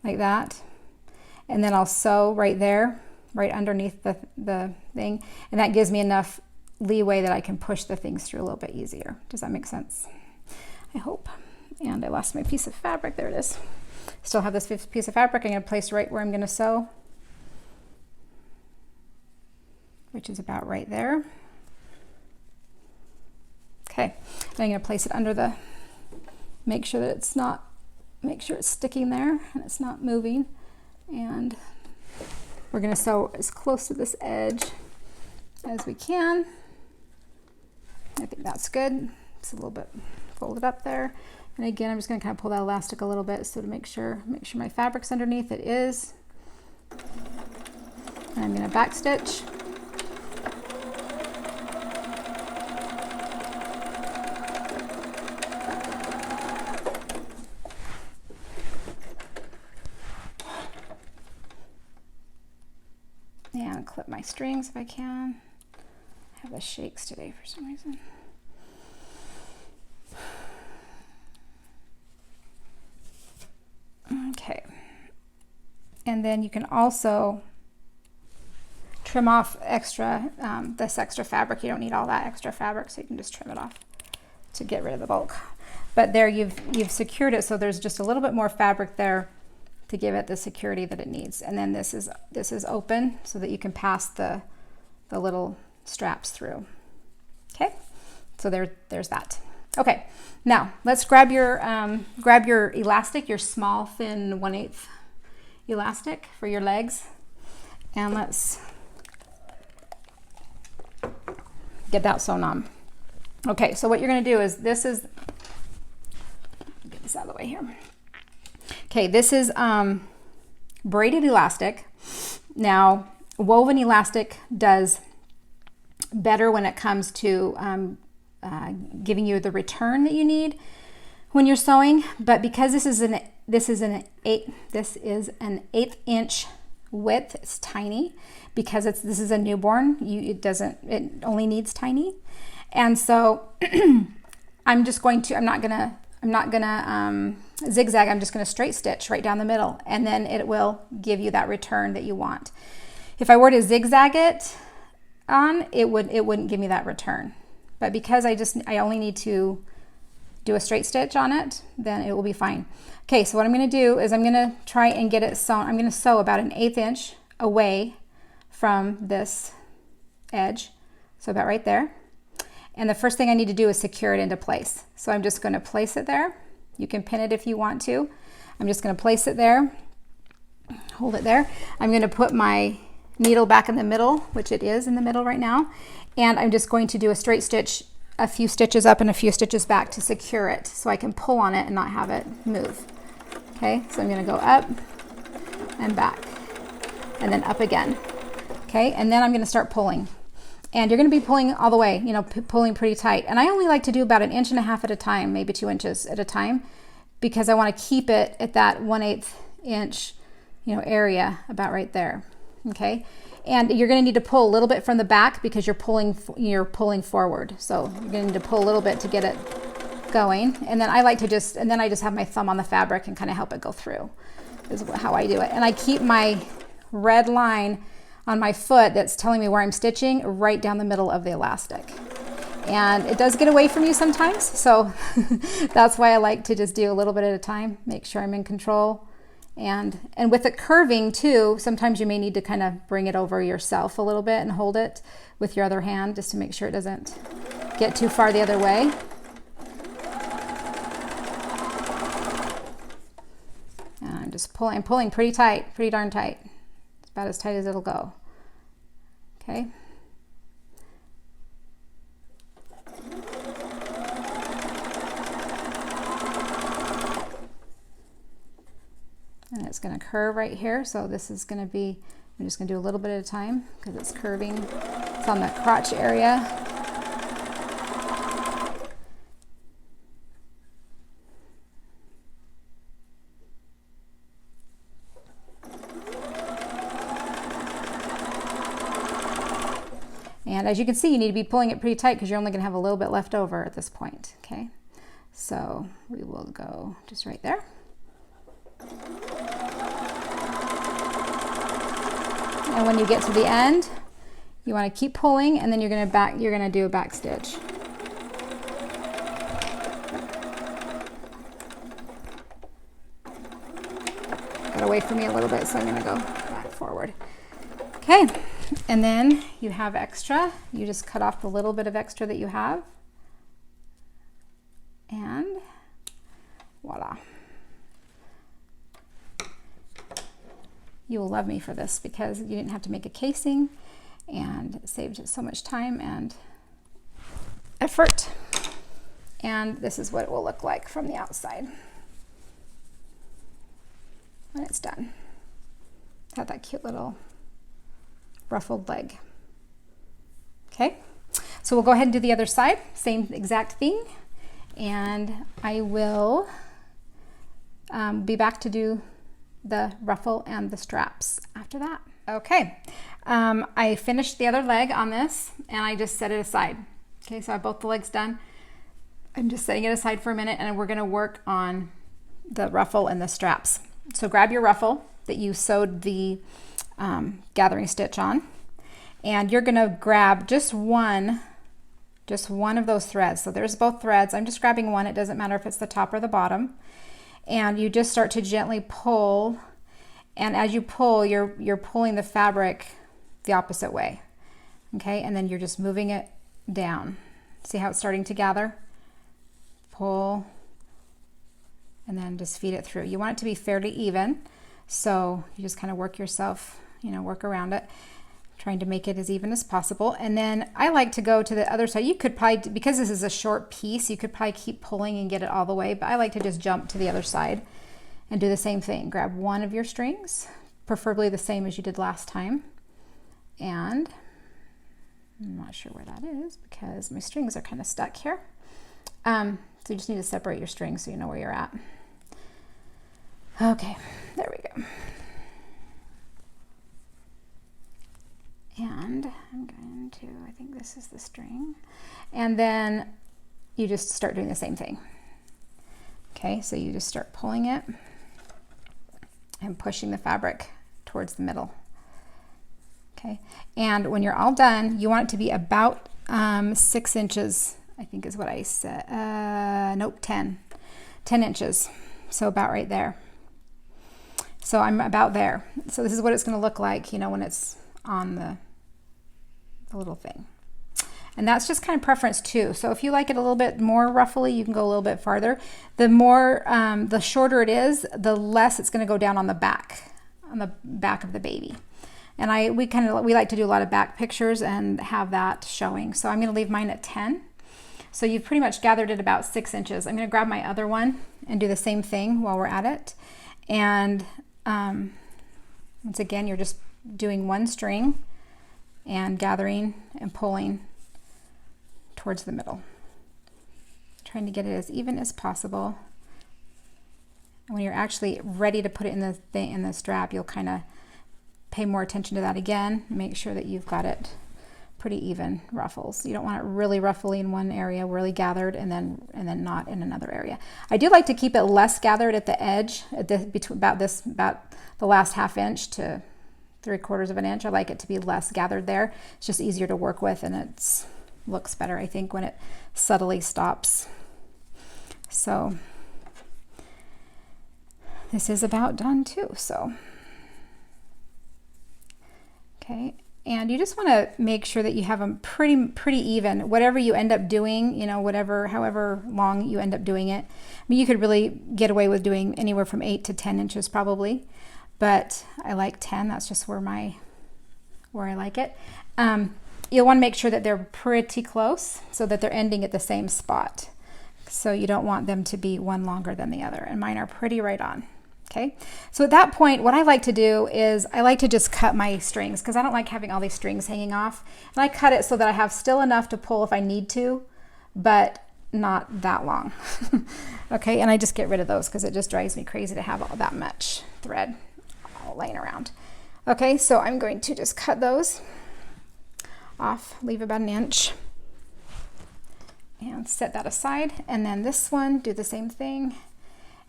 like that, and then I'll sew right there, right underneath the thing, and that gives me enough leeway that I can push the things through a little bit easier. Does that make sense? I hope. And I lost my piece of fabric. There it is. Still have this piece of fabric. I'm going to place right where I'm going to sew, which is about right there. Okay, and I'm going to place it under the, make sure that it's not, make sure it's sticking there and it's not moving. And we're going to sew as close to this edge as we can. I think that's good. It's a little bit folded up there. And again, I'm just going to kind of pull that elastic a little bit so to make sure my fabric's underneath. It is. And I'm going to back stitch. And clip my strings if I can. I have the shakes today for some reason. Okay, and then you can also trim off this extra fabric. You don't need all that extra fabric, so you can just trim it off to get rid of the bulk. But there you've secured it, so there's just a little bit more fabric there to give it the security that it needs. And then this is open so that you can pass the little straps through. Okay, so there's that. Okay, now let's grab your elastic, your small thin 1/8 elastic for your legs, and let's get that sewn on. Okay, so what you're going to do is get this out of the way here. Okay, this is braided elastic. Now, woven elastic does better when it comes to giving you the return that you need when you're sewing, but because this is an 1/8 inch width, it's tiny. Because this is a newborn, it only needs tiny, and so I'm not gonna zigzag. I'm just gonna straight stitch right down the middle, and then it will give you that return that you want. If I were to zigzag it on, it wouldn't give me that return. But because I only need to do a straight stitch on it, then it will be fine. Okay, so what I'm going to do is I'm going to try and get it sewn. I'm going to sew about an 1/8 inch away from this edge, so about right there. And the first thing I need to do is secure it into place. So I'm just going to place it there. You can pin it if you want to. I'm just going to place it there, hold it there. I'm going to put my needle back in the middle, which it is in the middle right now. And I'm just going to do a straight stitch, a few stitches up and a few stitches back to secure it so I can pull on it and not have it move. Okay, so I'm going to go up and back and then up again. Okay, and then I'm going to start pulling. And you're going to be pulling all the way, pulling pretty tight. And I only like to do about 1.5 inches at a time, maybe 2 inches at a time, because I want to keep it at that 1/8 inch, area about right there. Okay. And you're going to need to pull a little bit from the back because you're pulling forward. So you're going to need to pull a little bit to get it going. And then I just have my thumb on the fabric and kind of help it go through, is how I do it. And I keep my red line on my foot that's telling me where I'm stitching right down the middle of the elastic. And it does get away from you sometimes. So that's why I like to just do a little bit at a time, make sure I'm in control. And with it curving too, sometimes you may need to kind of bring it over yourself a little bit and hold it with your other hand just to make sure it doesn't get too far the other way. just pulling, I'm pulling pretty tight, pretty darn tight. It's about as tight as it'll go. Okay. And it's going to curve right here. So this is going to be, I'm just going to do a little bit at a time because it's curving. It's on the crotch area. And as you can see, you need to be pulling it pretty tight because you're only going to have a little bit left over at this point. Okay, so we will go just right there. And when you get to the end, you want to keep pulling, and then you're going to do a back stitch. Got away from me a little bit, so I'm going to go back forward. Okay. And then you have extra. You just cut off the little bit of extra that you have. And voila. You will love me for this because you didn't have to make a casing, and it saved so much time and effort. And this is what it will look like from the outside when it's done. Got that cute little ruffled leg. Okay, so we'll go ahead and do the other side, same exact thing, and I will be back to do the ruffle and the straps after that. Okay, I finished the other leg on this and I just set it aside. Okay, so I have both the legs done. I'm just setting it aside for a minute, and we're going to work on the ruffle and the straps. So grab your ruffle that you sewed the gathering stitch on, and you're going to grab just one of those threads. So there's both threads. I'm just grabbing one. It doesn't matter if it's the top or the bottom. And you just start to gently pull, and as you pull, you're pulling the fabric the opposite way. Okay, and then you're just moving it down. See how it's starting to gather? Pull, and then just feed it through. You want it to be fairly even, so you just kind of work yourself, work around it, trying to make it as even as possible. And then I like to go to the other side. You could probably, because this is a short piece, you could probably keep pulling and get it all the way, but I like to just jump to the other side and do the same thing. Grab one of your strings, preferably the same as you did last time. And I'm not sure where that is because my strings are kind of stuck here. So you just need to separate your strings so you know where you're at. Okay, there we go. And I'm going to, I think this is the string. And then you just start doing the same thing. Okay, so you just start pulling it and pushing the fabric towards the middle. Okay, and when you're all done, you want it to be about 6 inches, I think is what I said. Nope, 10 inches. So about right there. So I'm about there. So this is what it's going to look like, when it's on the little thing. And that's just kind of preference too. So if you like it a little bit more ruffly, you can go a little bit farther. The shorter it is, the less it's going to go down on the back of the baby. And we like to do a lot of back pictures and have that showing. So I'm going to leave mine at 10. So you've pretty much gathered it about 6 inches. I'm going to grab my other one and do the same thing while we're at it. And once again, you're just doing one string and gathering and pulling towards the middle, trying to get it as even as possible. And when you're actually ready to put it in the strap, you'll kind of pay more attention to that again. Make sure that you've got it pretty even ruffles. You don't want it really ruffly in one area, really gathered, and then not in another area. I do like to keep it less gathered at the edge, about the last 1/2 inch to 3/4 of an inch. I like it to be less gathered there. It's just easier to work with, and it looks better, I think, when it subtly stops. So this is about done too. So okay, And you just want to make sure that you have them pretty even. Whatever you end up doing, you know, however long you end up doing it. I mean, you could really get away with doing anywhere from 8 to 10 inches probably, but I like 10. That's just where I like it. You'll want to make sure that they're pretty close so that they're ending at the same spot. So you don't want them to be one longer than the other, and mine are pretty right on. Okay, so at that point, what I like to do is I like to just cut my strings because I don't like having all these strings hanging off. And I cut it so that I have still enough to pull if I need to, but not that long. Okay, and I just get rid of those because it just drives me crazy to have all that much thread all laying around. Okay, so I'm going to just cut those off, leave about an inch, and set that aside. And then this one, do the same thing.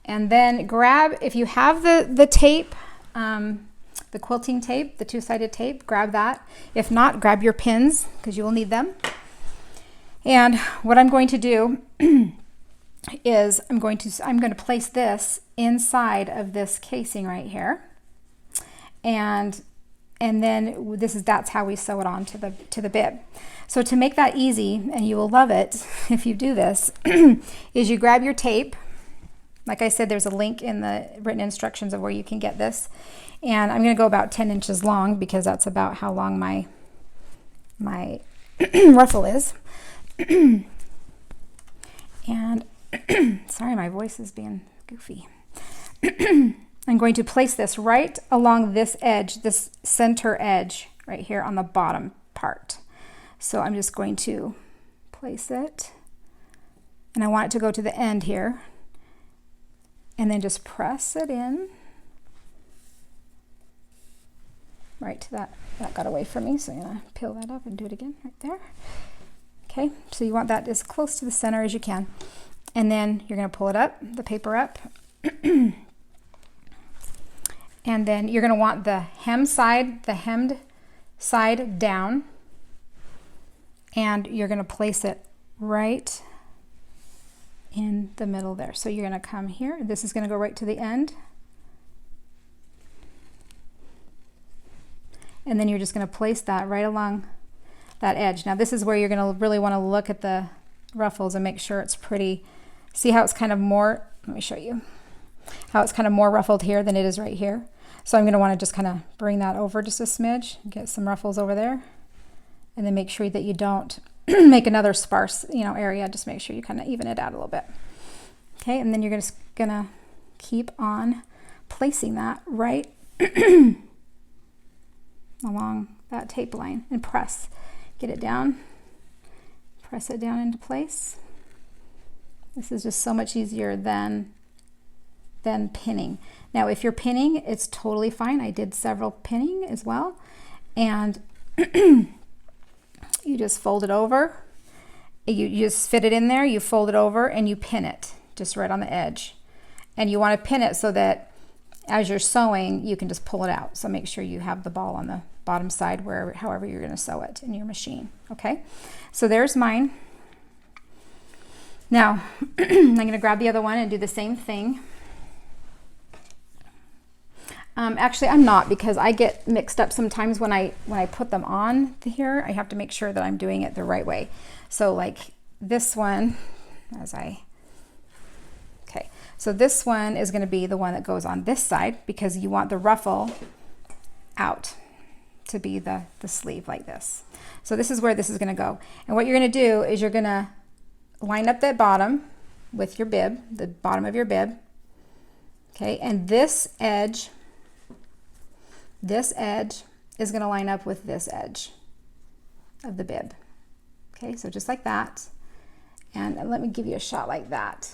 And then grab, if you have the tape, the quilting tape, the two-sided tape, grab that. If not, grab your pins because you will need them. And what I'm going to do is I'm going to place this inside of this casing right here. And then that's how we sew it on to the bib. So to make that easy, and you will love it if you do this, is you grab your tape. Like I said, there's a link in the written instructions of where you can get this. And I'm going to go about 10 inches long because that's about how long my ruffle is. And sorry, my voice is being goofy. I'm going to place this right along this edge, this center edge right here on the bottom part. So I'm just going to place it, and I want it to go to the end here, and then just press it in right to that. That got away from me, so I'm gonna peel that up and do it again right there. Okay, so you want that as close to the center as you can. And then you're gonna pull it up, the paper up. And then you're gonna want the hemmed side down. And you're gonna place it right in the middle there. So you're gonna come here. This is gonna go right to the end. And then you're just gonna place that right along that edge. Now this is where you're gonna really wanna look at the ruffles and make sure it's pretty. See how it's kind of more, let me show you, how it's kind of more ruffled here than it is right here. So I'm gonna wanna just kind of bring that over just a smidge, get some ruffles over there, and then make sure that you don't make another sparse, area. Just make sure you kind of even it out a little bit. Okay, and then you're just gonna keep on placing that right along that tape line and press. Get it down, press it down into place. This is just so much easier than pinning. Now, if you're pinning, it's totally fine. I did several pinning as well. And you just fold it over. You just fit it in there, you fold it over, and you pin it just right on the edge. And you want to pin it so that as you're sewing, you can just pull it out. So make sure you have the ball on the bottom side, however you're going to sew it in your machine. Okay, so there's mine. Now, I'm going to grab the other one and do the same thing. Actually, I'm not, because I get mixed up sometimes when I put them on here. I have to make sure that I'm doing it the right way. So like this one, okay, so this one is going to be the one that goes on this side because you want the ruffle out to be the sleeve like this. So this is where this is going to go. And what you're going to do is you're going to line up that bottom with your bib, the bottom of your bib. Okay, and this edge is going to line up with this edge of the bib. Okay, so just like that. And let me give you a shot like that.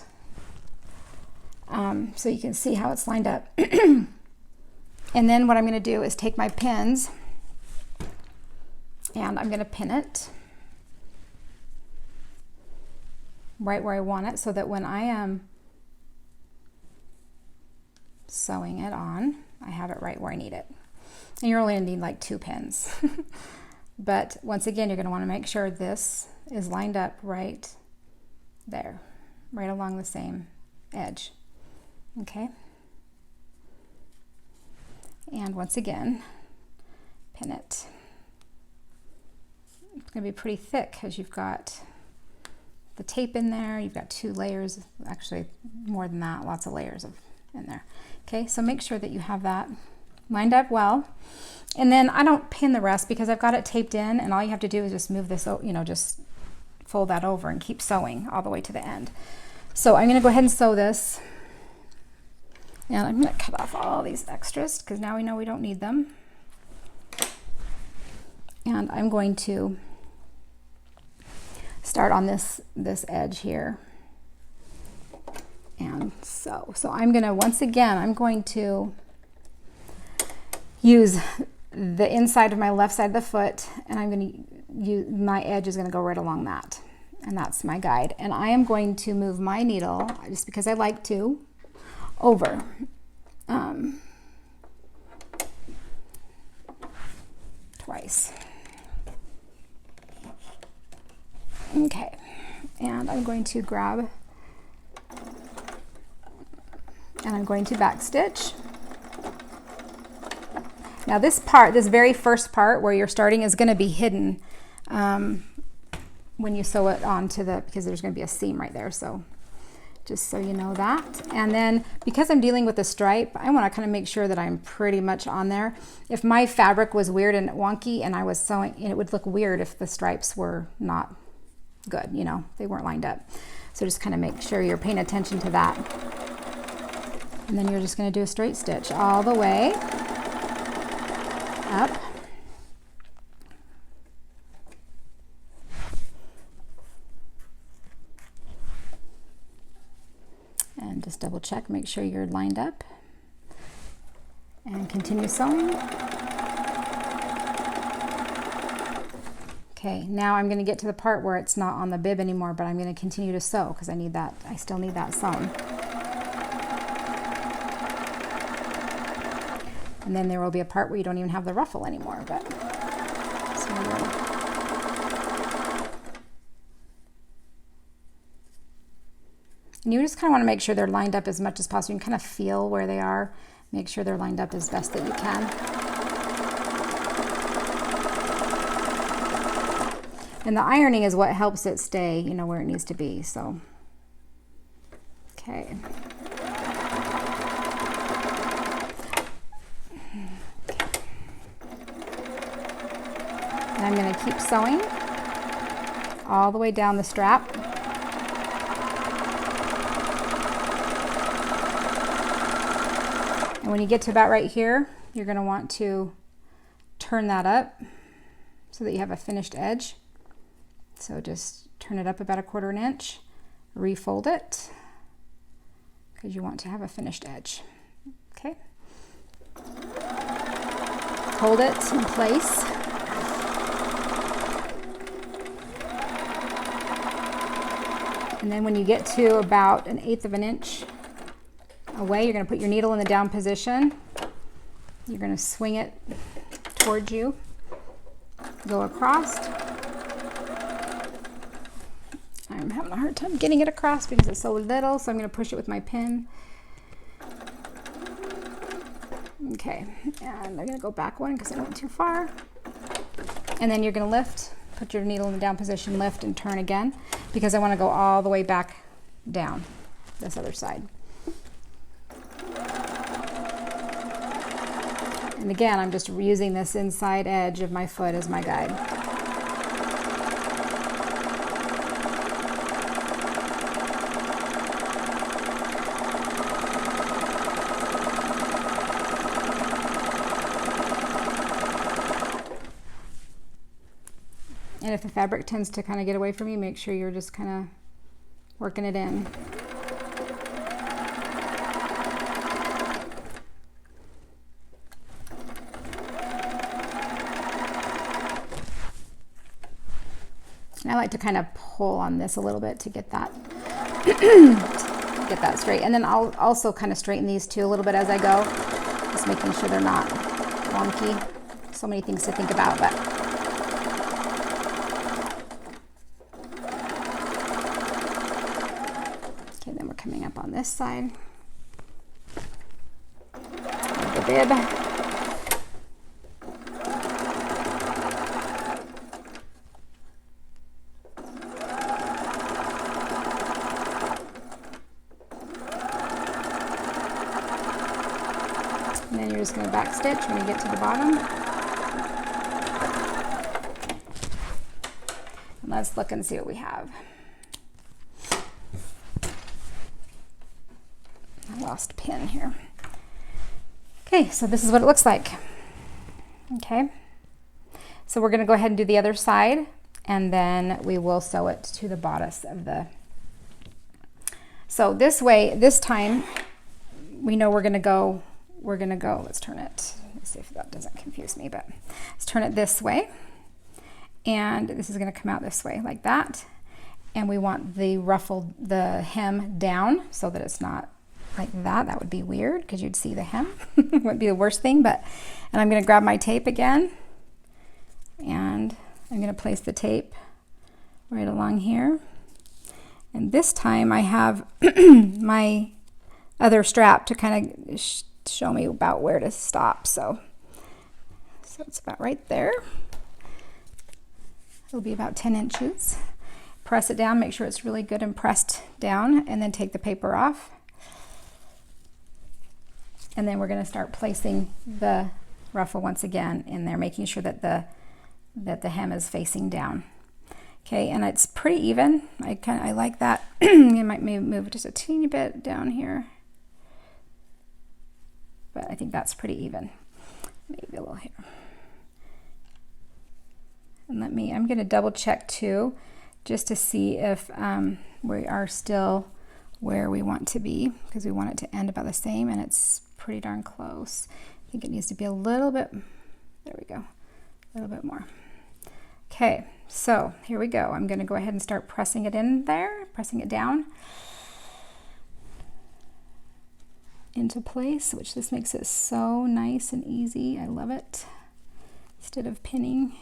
So you can see how it's lined up. And then what I'm going to do is take my pins and I'm going to pin it right where I want it so that when I am sewing it on, I have it right where I need it. And you're only going to need like 2 pins. But once again, you're going to want to make sure this is lined up right there, right along the same edge. Okay. And once again, pin it going to be pretty thick because you've got the tape in there. You've got 2 layers, actually more than that, lots of layers in there. Okay, so make sure that you have that lined up well. And then I don't pin the rest because I've got it taped in, and all you have to do is just move this, you know, just fold that over and keep sewing all the way to the end. So I'm going to go ahead and sew this. And I'm going to cut off all these extras because now we know we don't need them. And I'm going to start on this edge here. And so I'm going to, once again, I'm going to use the inside of my left side of the foot, and I'm going to use, my edge is going to go right along that. And that's my guide. And I am going to move my needle, just because I like to, over. Twice. Okay. And I'm going to grab, and I'm going to back stitch. Now this part, this very first part where you're starting, is going to be hidden when you sew it onto the, because there's going to be a seam right there. So just so you know that. And then because I'm dealing with a stripe, I want to kind of make sure that I'm pretty much on there. If my fabric was weird and wonky and I was sewing, and it would look weird if the stripes were not good, you know, they weren't lined up. So just kind of make sure you're paying attention to that. And then you're just going to do a straight stitch all the way up. And just double check, make sure you're lined up, and continue sewing. Okay, now I'm going to get to the part where it's not on the bib anymore, but I'm going to continue to sew because I need that, I still need that sewn. And then there will be a part where you don't even have the ruffle anymore, but so and you just kind of want to make sure they're lined up as much as possible. You can kind of feel where they are. Make sure they're lined up as best that you can. And the ironing is what helps it stay, you know, where it needs to be. So, okay. And I'm going to keep sewing all the way down the strap. And when you get to about right here, you're going to want to turn that up so that you have a finished edge. So just turn it up about 1/4 inch, refold it, because you want to have a finished edge. Okay. Hold it in place. And then when you get to about 1/8 inch away, you're going to put your needle in the down position. You're going to swing it towards you, go across. I'm having a hard time getting it across because it's so little, so I'm going to push it with my pin. Okay, and I'm going to go back one because I went too far. And then you're going to lift, put your needle in the down position, lift and turn again, because I want to go all the way back down this other side. And again, I'm just using this inside edge of my foot as my guide. And if the fabric tends to kind of get away from you, make sure you're just kind of working it in. And I like to kind of pull on this a little bit to get that get that straight. And then I'll also kind of straighten these two a little bit as I go, just making sure they're not wonky. So many things to think about, but okay, then we're coming up on this side of the bib. just going to back stitch when you get to the bottom. And let's look and see what we have. I lost a pin here. Okay, so this is what it looks like. Okay, so we're going to go ahead and do the other side, and then we will sew it to the bodice of the. So this way, this time, we know we're going to go, let's turn it, let's see if that doesn't confuse me, but let's turn it this way. And this is going to come out this way like that. And we want the ruffle, the hem down so that it's not like that. That would be weird because you'd see the hem. It wouldn't be the worst thing, but, and I'm going to grab my tape again. And I'm going to place the tape right along here. And this time I have my other strap to kind of show me about where to stop. So it's about right there. It'll be about 10 inches. Press it down, make sure it's really good and pressed down, and then take the paper off. And then we're going to start placing the ruffle once again in there, making sure that the hem is facing down. Okay, and it's pretty even. I like that. You might maybe move just a teeny bit down here, but I think that's pretty even. Maybe a little here. And I'm going to double check too, just to see if we are still where we want to be, because we want it to end about the same, and it's pretty darn close. I think it needs to be a little bit, there we go, a little bit more. Okay, so here we go. I'm going to go ahead and start pressing it in there, pressing it down into place, which this makes it so nice and easy. I love it. Instead of pinning,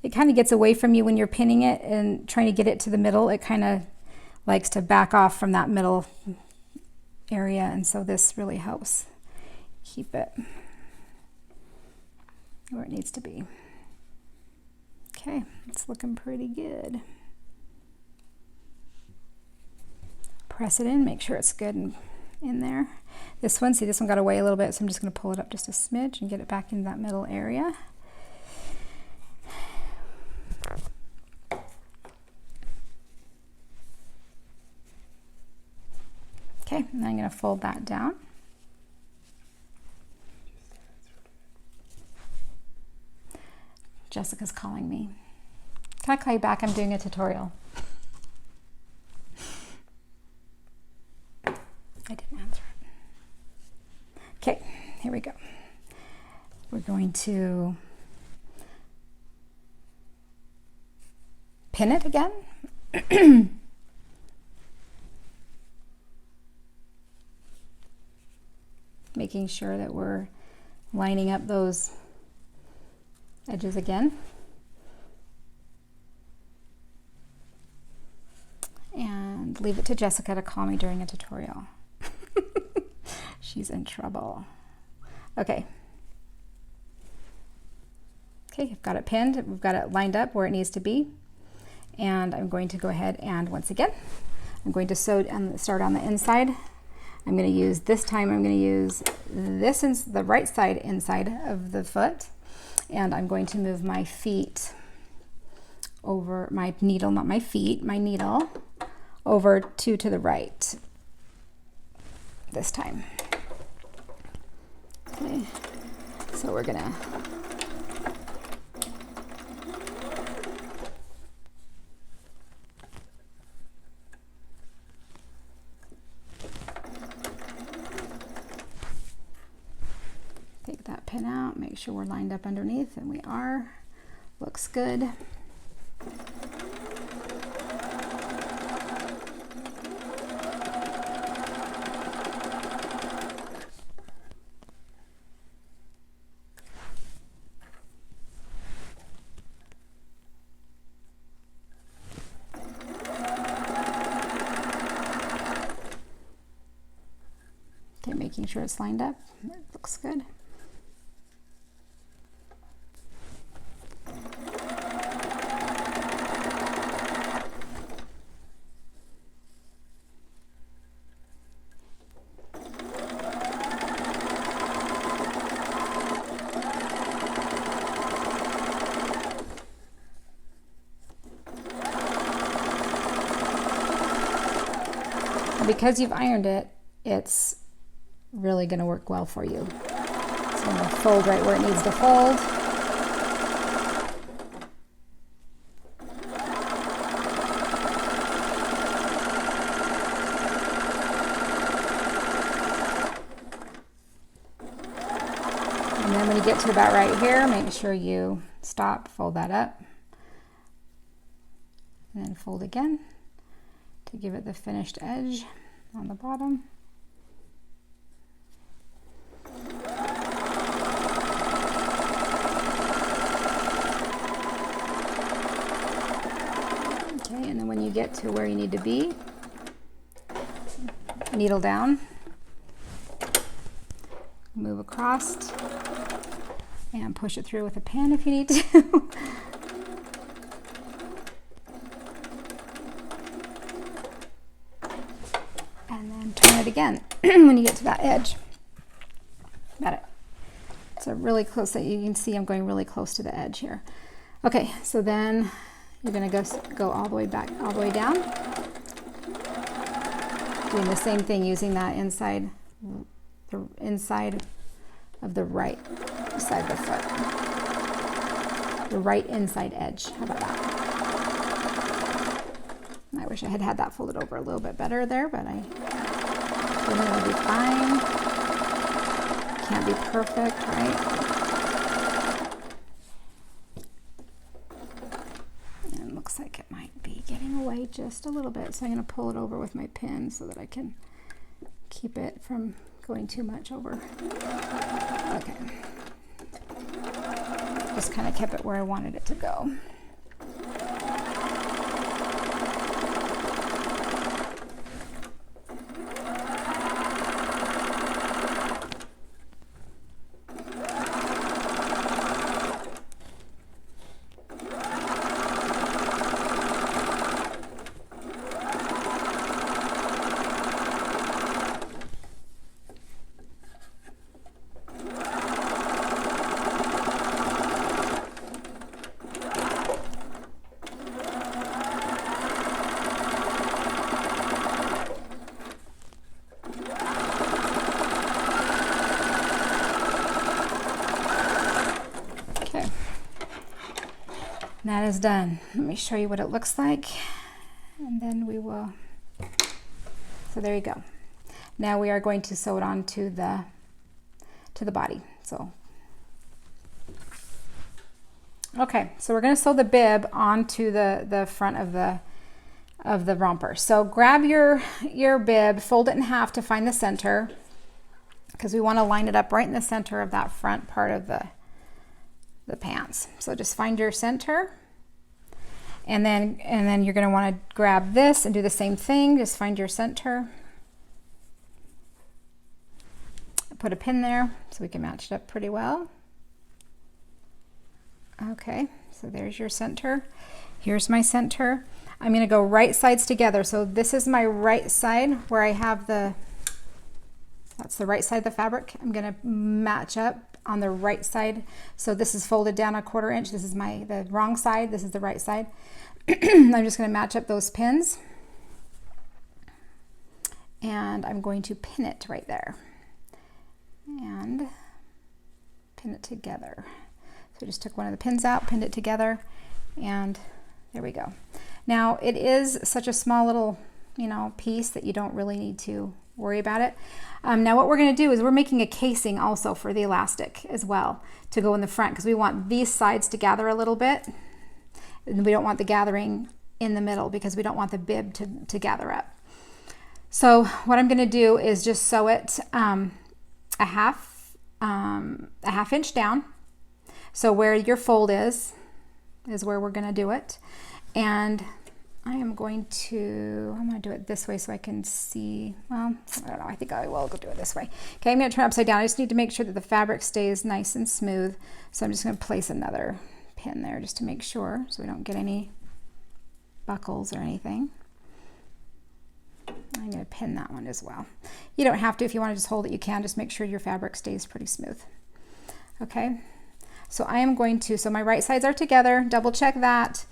it kind of gets away from you when you're pinning it and trying to get it to the middle. It kind of likes to back off from that middle area, and so this really helps keep it where it needs to be. Okay, it's looking pretty good. Press it in, make sure it's good and in there. This one, see, this one got away a little bit, so I'm just going to pull it up just a smidge and get it back into that middle area. Okay, and I'm going to fold that down. Jessica's calling me. Can I call you back? I'm doing a tutorial. I didn't answer it. Okay, here we go. We're going to pin it again. Making sure that we're lining up those edges again. And leave it to Jessica to call me during a tutorial. She's in trouble. Okay. Okay, I've got it pinned. We've got it lined up where it needs to be. And I'm going to go ahead and once again, I'm going to sew and start on the inside. I'm going to use, this time I'm going to use this, the right side inside of the foot. And I'm going to move my feet over, my needle, not my feet, my needle over to the right this time. Okay, so we're gonna take that pin out, make sure we're lined up underneath, and we are. Looks good. Okay, making sure it's lined up. It looks good. because you've ironed it, it's really going to work well for you. So I'm going to fold right where it needs to fold. And then when you get to about right here, make sure you stop, fold that up, and then fold again to give it the finished edge on the bottom. Okay, and then when you get to where you need to be, needle down, move across, and push it through with a pen if you need to. And then turn it again when you get to that edge. Got it. So really close, that you can see I'm going really close to the edge here. Okay, so then you're going to go all the way back, all the way down. Doing the same thing, using that inside, the inside of the right side of the foot. The right inside edge. How about that? I wish I had had that folded over a little bit better there, but I think it'll be fine. Can't be perfect, right? And it looks like it might be getting away just a little bit, so I'm going to pull it over with my pin so that I can keep it from going too much over. Okay. Just kind of kept it where I wanted it to go. That is done. Let me show you what it looks like, and then we will. So there you go. Now we are going to sew it onto the body. So okay, so we're going to sew the bib onto the front of the romper. So grab your bib, fold it in half to find the center, because we want to line it up right in the center of that front part of the pants. So just find your center, and then you're going to want to grab this and do the same thing. Just find your center, put a pin there so we can match it up pretty well. Okay, so there's your center. Here's my center. I'm going to go right sides together. So this is my right side where I have that's the right side of the fabric. I'm going to match up on the right side. So this is folded down a 1/4 inch. This is the wrong side. This is the right side. I'm just going to match up those pins, and I'm going to pin it right there and pin it together. So I just took one of the pins out, pinned it together, and there we go. Now it is such a small little, piece that you don't really need to worry about it. Now what we're going to do is we're making a casing also for the elastic as well to go in the front, because we want these sides to gather a little bit, and we don't want the gathering in the middle because we don't want the bib to gather up. So what I'm going to do is just sew it a half inch down. So where your fold is where we're going to do it, and I'm going to do it this way so I can see. Well, I don't know. I think I will go do it this way. Okay, I'm going to turn it upside down. I just need to make sure that the fabric stays nice and smooth. So I'm just going to place another pin there just to make sure, so we don't get any buckles or anything. I'm going to pin that one as well. You don't have to. If you want to just hold it, you can. Just make sure your fabric stays pretty smooth. Okay, so I am going to, so my right sides are together. Double check that.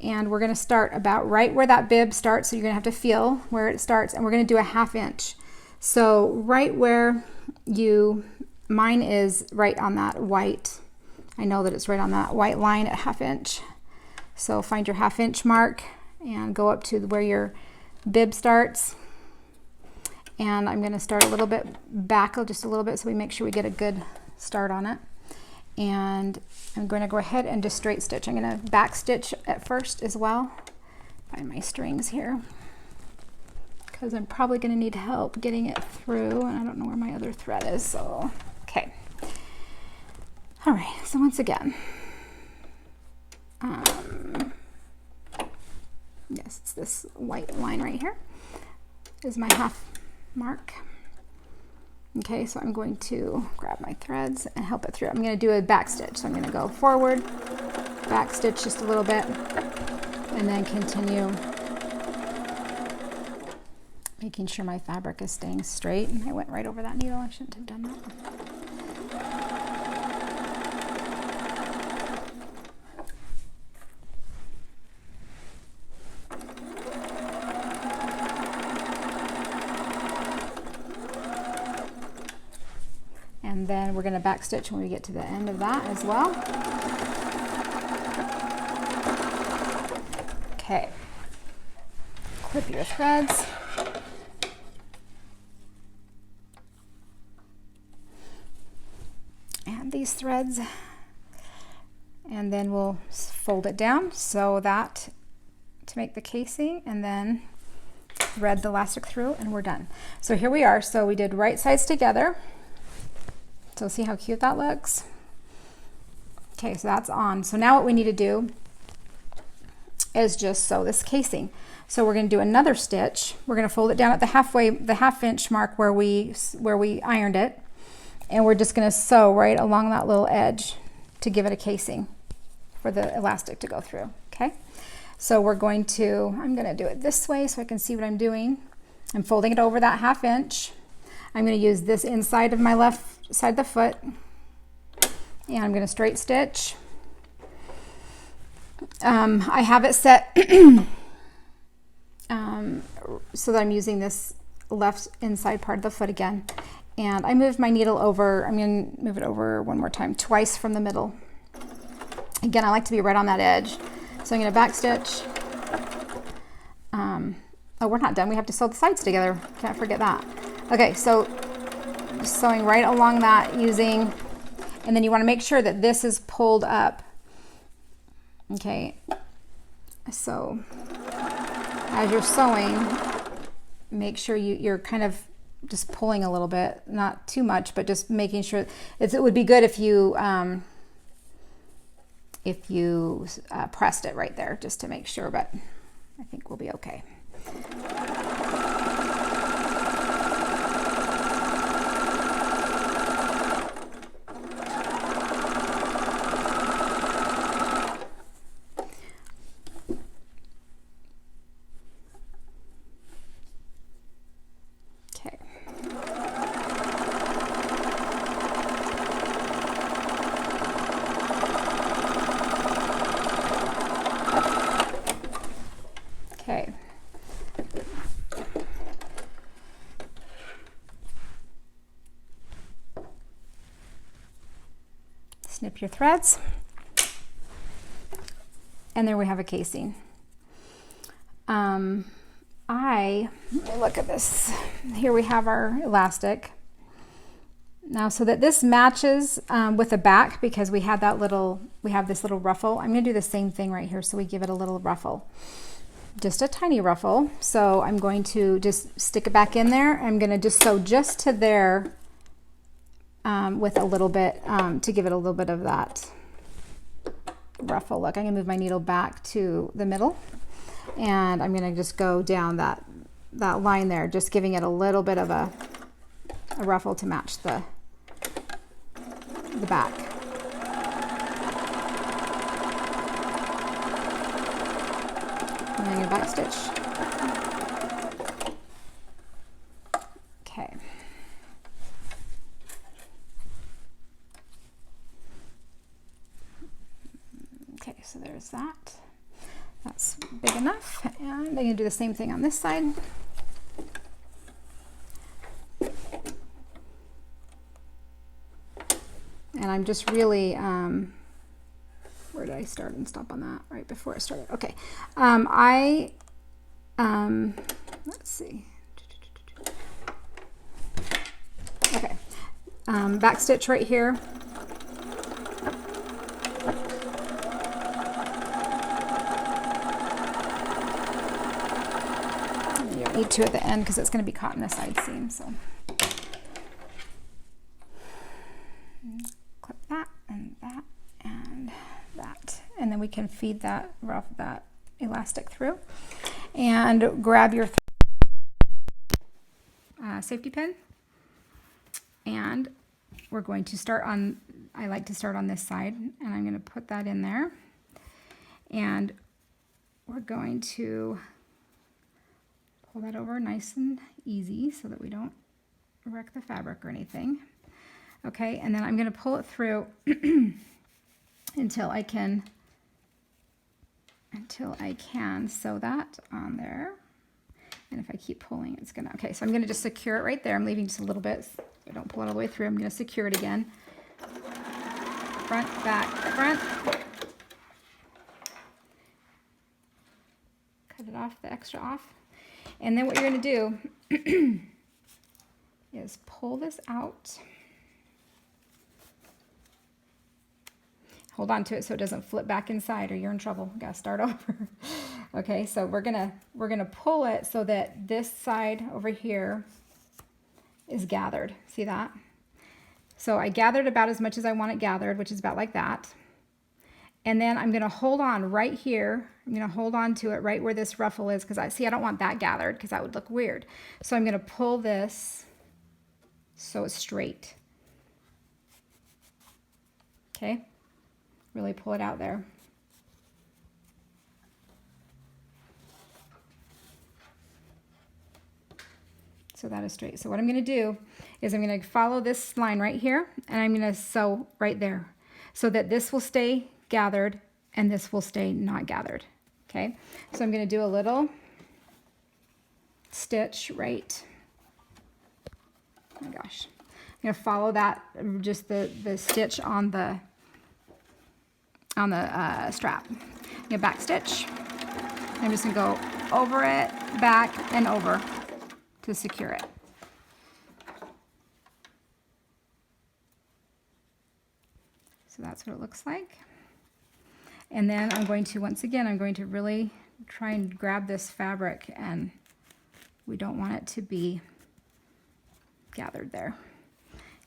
And we're going to start about right where that bib starts. So you're going to have to feel where it starts, and we're going to do a 1/2 inch. So right where mine is right on that white. I know that it's right on that white line at 1/2 inch. So find your 1/2 inch mark and go up to where your bib starts. And I'm going to start a little bit back, just a little bit, so we make sure we get a good start on it. And I'm going to go ahead and just straight stitch. I'm going to back stitch at first as well. Find my strings here, because I'm probably going to need help getting it through, and I don't know where my other thread is. So okay, all right, so once again, yes, it's this white line right here is my 1/2 mark. Okay, so I'm going to grab my threads and help it through. I'm going to do a back stitch. So I'm going to go forward, back stitch just a little bit, and then continue making sure my fabric is staying straight. And I went right over that needle. I shouldn't have done that. And then we're going to back stitch when we get to the end of that as well. Okay, clip your threads. And these threads, and then we'll fold it down so that to make the casing, and then thread the elastic through, and we're done. So here we are. So we did right sides together. So see how cute that looks? Okay, so that's on. So now what we need to do is just sew this casing. So we're going to do another stitch. We're going to fold it down at the 1/2 inch mark where we ironed it, and we're just going to sew right along that little edge to give it a casing for the elastic to go through. Okay, so I'm going to do it this way so I can see what I'm doing. I'm folding it over that 1/2 inch. I'm going to use this inside of my left side of the foot, and I'm going to straight stitch. I have it set so that I'm using this left inside part of the foot again, and I moved my needle over. I'm going to move it over one more time, twice from the middle. Again, I like to be right on that edge, so I'm going to back stitch. Oh, we're not done. We have to sew the sides together. Can't forget that. Okay, so just sewing right along that using, and then you want to make sure that this is pulled up. Okay, so as you're sewing, make sure you're kind of just pulling a little bit, not too much, but just making sure. It would be good if you pressed it right there just to make sure, but I think we'll be okay. Okay. Snip your threads, and there we have a casing. Let me look at this. Here we have our elastic. Now, so that this matches with the back, because we have this little ruffle, I'm going to do the same thing right here, so we give it a little ruffle. Just a tiny ruffle. So I'm going to just stick it back in there. I'm going to just sew just to there with a little bit to give it a little bit of that ruffle look. I'm going to move my needle back to the middle, and I'm going to just go down that line there, just giving it a little bit of a ruffle to match the back. And then your back stitch. Okay. Okay, so there's that big enough. And I'm going to do the same thing on this side. And I'm just really, where did I start and stop on that? Right before I started. Okay. Let's see. Okay. Back stitch right here. You don't need to at the end because it's going to be caught in the side seam. So clip that and that and that, and then we can feed that elastic through, and grab your safety pin, and we're going to start on, I like to start on this side, and I'm going to put that in there, and we're going to pull that over nice and easy so that we don't wreck the fabric or anything. Okay, and then I'm going to pull it through until I can sew that on there. And if I keep pulling, it's gonna, okay, so I'm gonna just secure it right there. I'm leaving just a little bit so I don't pull it all the way through. I'm gonna secure it again. Front, back, front. Cut it off, the extra off. And then what you're gonna do is pull this out. Hold on to it so it doesn't flip back inside or you're in trouble. You gotta start over. Okay, so we're gonna pull it so that this side over here is gathered. See that? So I gathered about as much as I want it gathered, which is about like that. And then I'm gonna hold on right here. I'm gonna hold on to it right where this ruffle is, because I don't want that gathered because that would look weird. So I'm gonna pull this so it's straight. Okay, really pull it out there. So that is straight. So what I'm going to do is I'm going to follow this line right here, and I'm going to sew right there so that this will stay gathered and this will stay not gathered. Okay, so I'm going to do a little stitch right. Oh my gosh, I'm going to follow that, just the stitch on the strap. I'm going to back stitch. I'm just going to go over it, back, and over to secure it. So that's what it looks like. And then I'm going to, once again, I'm going to really try and grab this fabric, and we don't want it to be gathered there.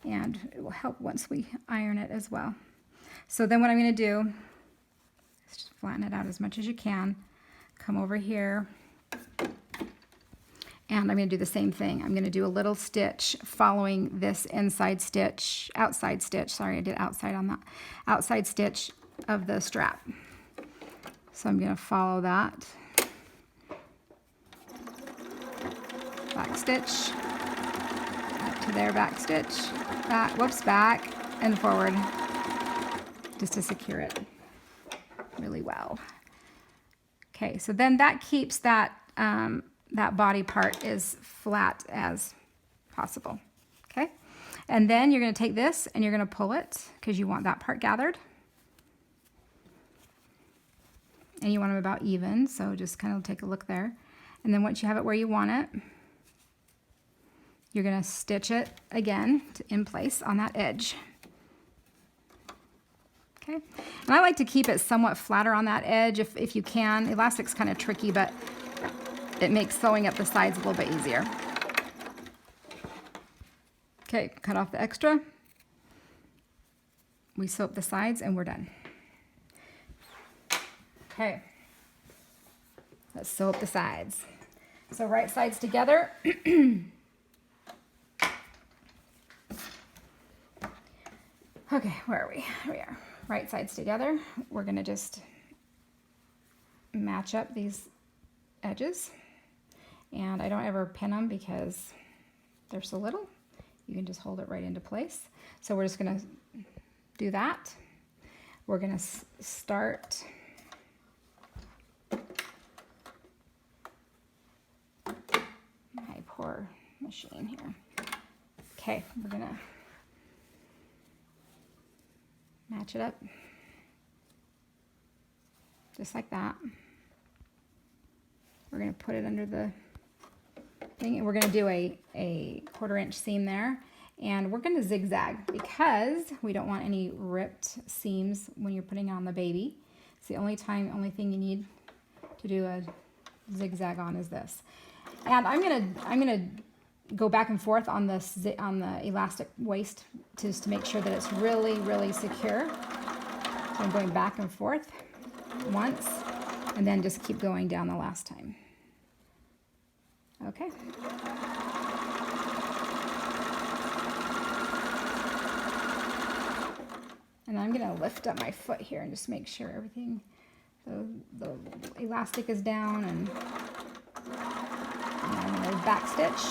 And it will help once we iron it as well. So then what I'm going to do is just flatten it out as much as you can. Come over here. And I'm going to do the same thing. I'm going to do a little stitch following this inside stitch, outside stitch. Sorry, I did outside on that. Outside stitch of the strap. So I'm going to follow that. Back stitch. Up to there, back stitch. Back, whoops, back and forward. Just to secure it really well. Okay, so then that keeps that that body part as flat as possible. Okay, and then you're going to take this and you're going to pull it because you want that part gathered, and you want them about even, so just kind of take a look there. And then once you have it where you want it, you're going to stitch it again in place on that edge. Okay, and I like to keep it somewhat flatter on that edge if you can. Elastic's kind of tricky, but it makes sewing up the sides a little bit easier. Okay, cut off the extra. We sew up the sides and we're done. Okay, let's sew up the sides. So right sides together. Okay, where are we? Here we are. Right sides together. We're gonna just match up these edges. And I don't ever pin them because they're so little. You can just hold it right into place. So we're just gonna do that. We're gonna start machine here. Okay, we're gonna match it up just like that. We're gonna put it under the thing, and we're gonna do a 1/4 inch seam there, and we're gonna zigzag because we don't want any ripped seams when you're putting on the baby. It's the only thing you need to do a zigzag on is this. And I'm gonna go back and forth on the elastic waist just to make sure that it's really secure. So I'm going back and forth once, and then just keep going down the last time. Okay. And I'm gonna lift up my foot here and just make sure everything, the elastic is down, and I'm gonna back stitch.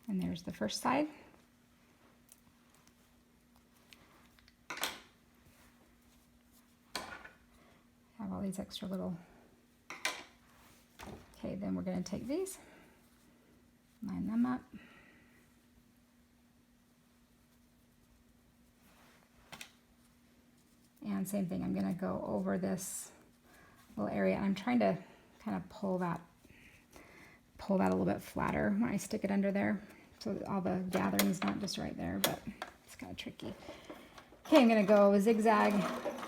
And there's the first side. Have all these extra little. Okay, then we're going to take these, line them up. And same thing, I'm going to go over this little area. I'm trying to kind of pull that a little bit flatter when I stick it under there, so that all the gathering is not just right there, but it's kind of tricky. Okay, I'm going to go zigzag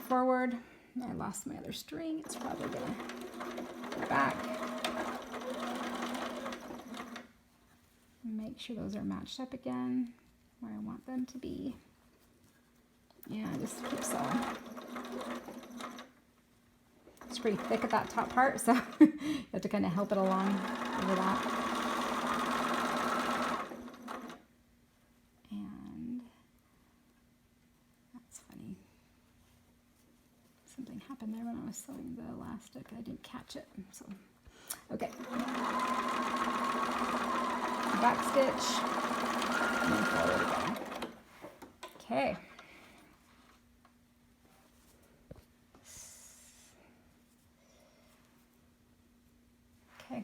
forward. I lost my other string. It's probably going to go back. Make sure those are matched up again where I want them to be. Yeah, just keep sewing. It's pretty thick at that top part, so you have to kind of help it along over that. And that's funny. Something happened there when I was sewing the elastic. I didn't catch it. So, okay. Back stitch. And then forward again. Okay. Okay.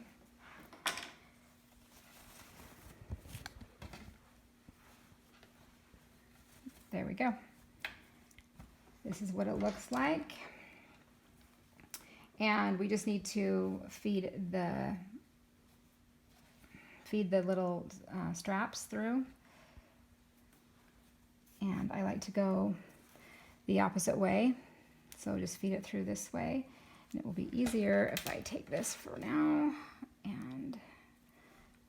There we go. This is what it looks like. And we just need to feed the little straps through. And I like to go the opposite way. So just feed it through this way. And it will be easier if I take this for now. And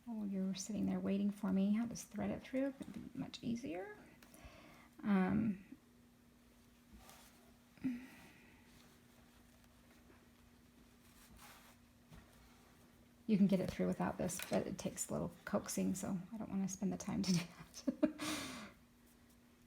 while you're sitting there waiting for me, I'll just thread it through. It'll be much easier. You can get it through without this, but it takes a little coaxing, so I don't want to spend the time to do that.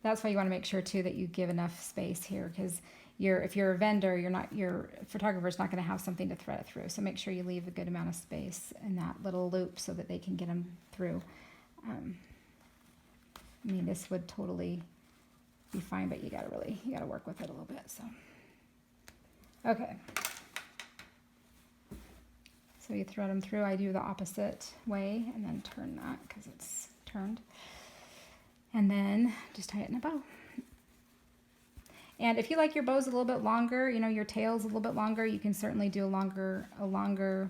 That's why you want to make sure too that you give enough space here, because if you're a vendor, your photographer's not going to have something to thread it through. So make sure you leave a good amount of space in that little loop so that they can get them through. I mean, this would totally be fine, but you gotta work with it a little bit. So, okay. So you thread them through. I do the opposite way and then turn that because it's turned. And then just tie it in a bow. And if you like your bows a little bit longer, your tail's a little bit longer, you can certainly do a longer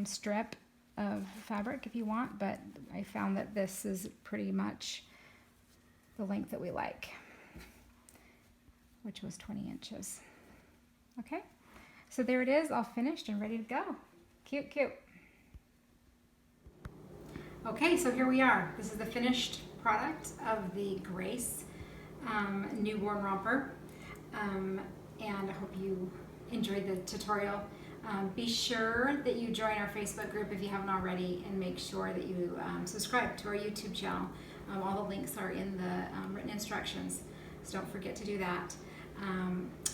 strip of fabric if you want, but I found that this is pretty much the length that we like, which was 20 inches. Okay, so there it is, all finished and ready to go. Cute, cute. Okay, so here we are. This is the finished product of the Grace newborn romper. And I hope you enjoyed the tutorial. Be sure that you join our Facebook group if you haven't already, and make sure that you subscribe to our YouTube channel. All the links are in the written instructions, so don't forget to do that.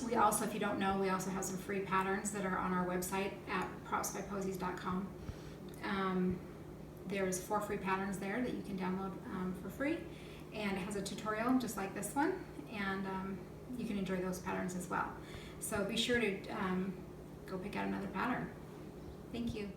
We also, if you don't know, we also have some free patterns that are on our website at propsbyposies.com. There's 4 free patterns there that you can download for free, and it has a tutorial just like this one, and you can enjoy those patterns as well. So be sure to go pick out another pattern. Thank you.